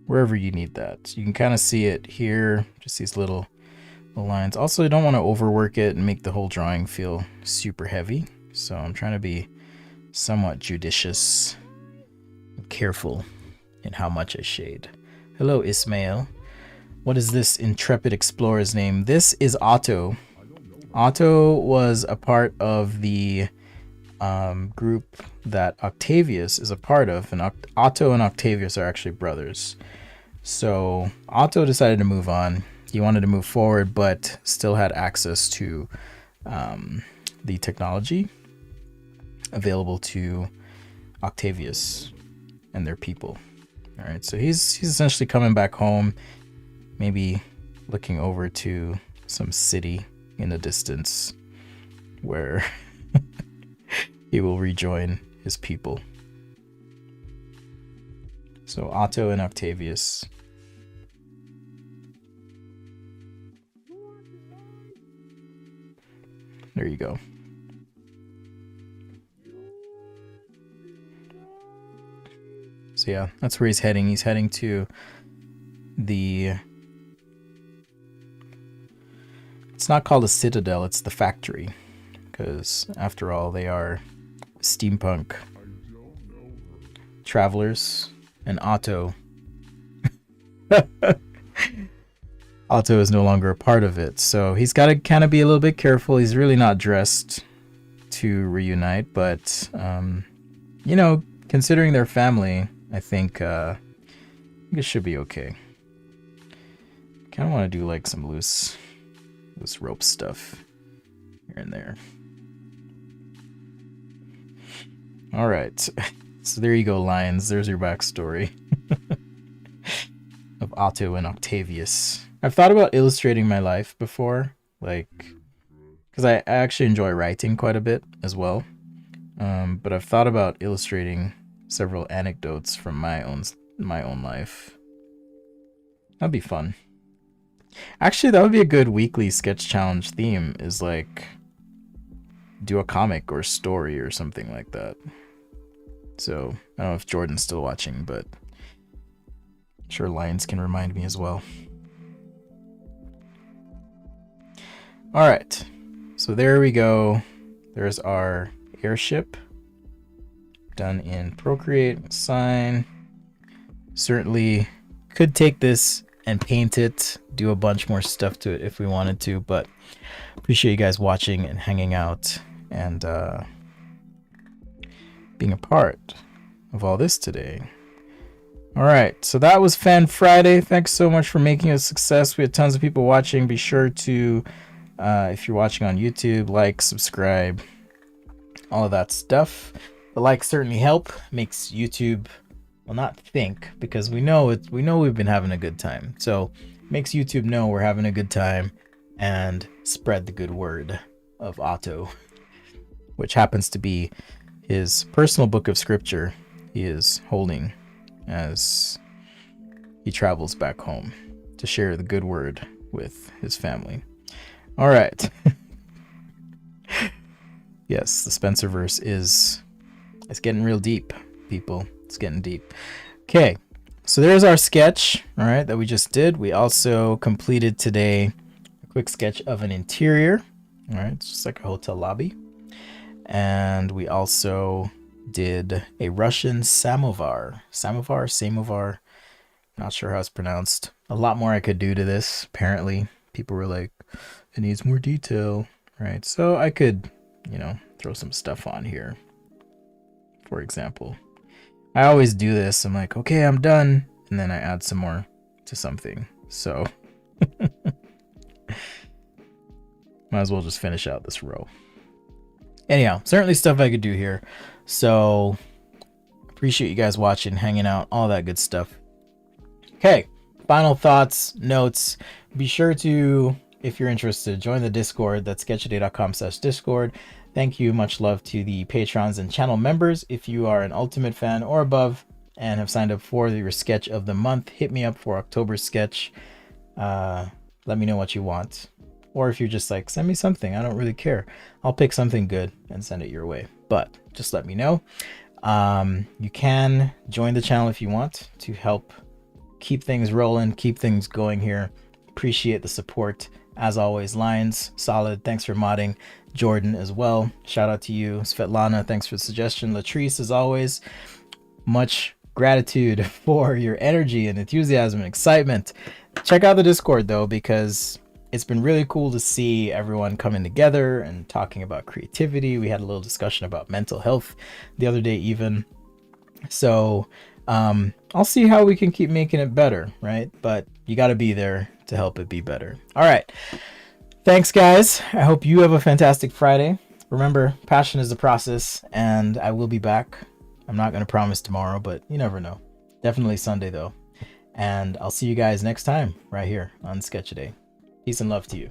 Wherever you need that. You can kind of see it here, just these little lines. Also, you don't want to overwork it and make the whole drawing feel super heavy. So I'm trying to be somewhat judicious and careful in how much I shade. Hello, Ismail. What is this intrepid explorer's name? This is Otto. Otto was a part of the group that Octavius is a part of, and Otto and Octavius are actually brothers. So Otto decided to move on. He wanted to move forward, but still had access to the technology available to Octavius and their people. All right, so he's essentially coming back home, maybe looking over to some city in the distance where he will rejoin his people. So Otto and Octavius. There you go. So yeah, that's where he's heading. He's heading to the... It's not called a citadel, it's the factory. Because after all, they are steampunk travelers. And Otto... Otto is no longer a part of it. So he's got to kind of be a little bit careful. He's really not dressed to reunite. But, you know, considering their family, I think it should be okay. Kind of want to do like some loose rope stuff here and there. All right, so there you go, Lions. There's your backstory of Otto and Octavius. I've thought about illustrating my life before, like, because I actually enjoy writing quite a bit as well. But I've thought about illustrating several anecdotes from my own life. That'd be fun. Actually, that would be a good weekly sketch challenge theme, is like do a comic or story or something like that. So I don't know if Jordan's still watching, but I'm sure Lions can remind me as well. All right, so there we go. There's our airship done in Procreate. Sign. Certainly could take this and paint it, do a bunch more stuff to it if we wanted to, but appreciate you guys watching and hanging out and being a part of all this today. All right, so that was Fan Friday. Thanks so much for making it a success. We had tons of people watching. Be sure to, if you're watching on YouTube, like, subscribe, all of that stuff. The likes certainly help. Makes YouTube well, not think, because we know we've been having a good time. So makes YouTube know we're having a good time and spread the good word of Otto, which happens to be his personal book of scripture he is holding as he travels back home to share the good word with his family. All right. Yes, the Spencerverse it's getting real deep, people. It's getting deep. Okay, so there's our sketch, all right, that we just did. We also completed today a quick sketch of an interior. All right, it's just like a hotel lobby. And we also did a Russian samovar. Samovar, not sure how it's pronounced. A lot more I could do to this. Apparently, people were like, it needs more detail, right? So I could, throw some stuff on here. For example, I always do this. I'm like, okay, I'm done. And then I add some more to something. So might as well just finish out this row. Anyhow, certainly stuff I could do here. So appreciate you guys watching, hanging out, all that good stuff. Okay, final thoughts, notes. Be sure to, if you're interested, join the Discord. That's sketchaday.com/Discord. Thank you. Much love to the patrons and channel members. If you are an Ultimate fan or above and have signed up for your sketch of the month, hit me up for October's sketch. Let me know what you want. Or if you're just like, send me something, I don't really care. I'll pick something good and send it your way. But just let me know. You can join the channel if you want to help keep things rolling, keep things going here. Appreciate the support. As always, Lions, solid. Thanks for modding. Jordan as well. Shout out to you. Svetlana, thanks for the suggestion. Latrice, as always, much gratitude for your energy and enthusiasm and excitement. Check out the Discord though, because it's been really cool to see everyone coming together and talking about creativity. We had a little discussion about mental health the other day even. So I'll see how we can keep making it better, right? But you got to be there to help it be better. All right. Thanks, guys. I hope you have a fantastic Friday. Remember, passion is the process, and I will be back. I'm not going to promise tomorrow, but you never know. Definitely Sunday, though. And I'll see you guys next time right here on Sketch A Day. Peace and love to you.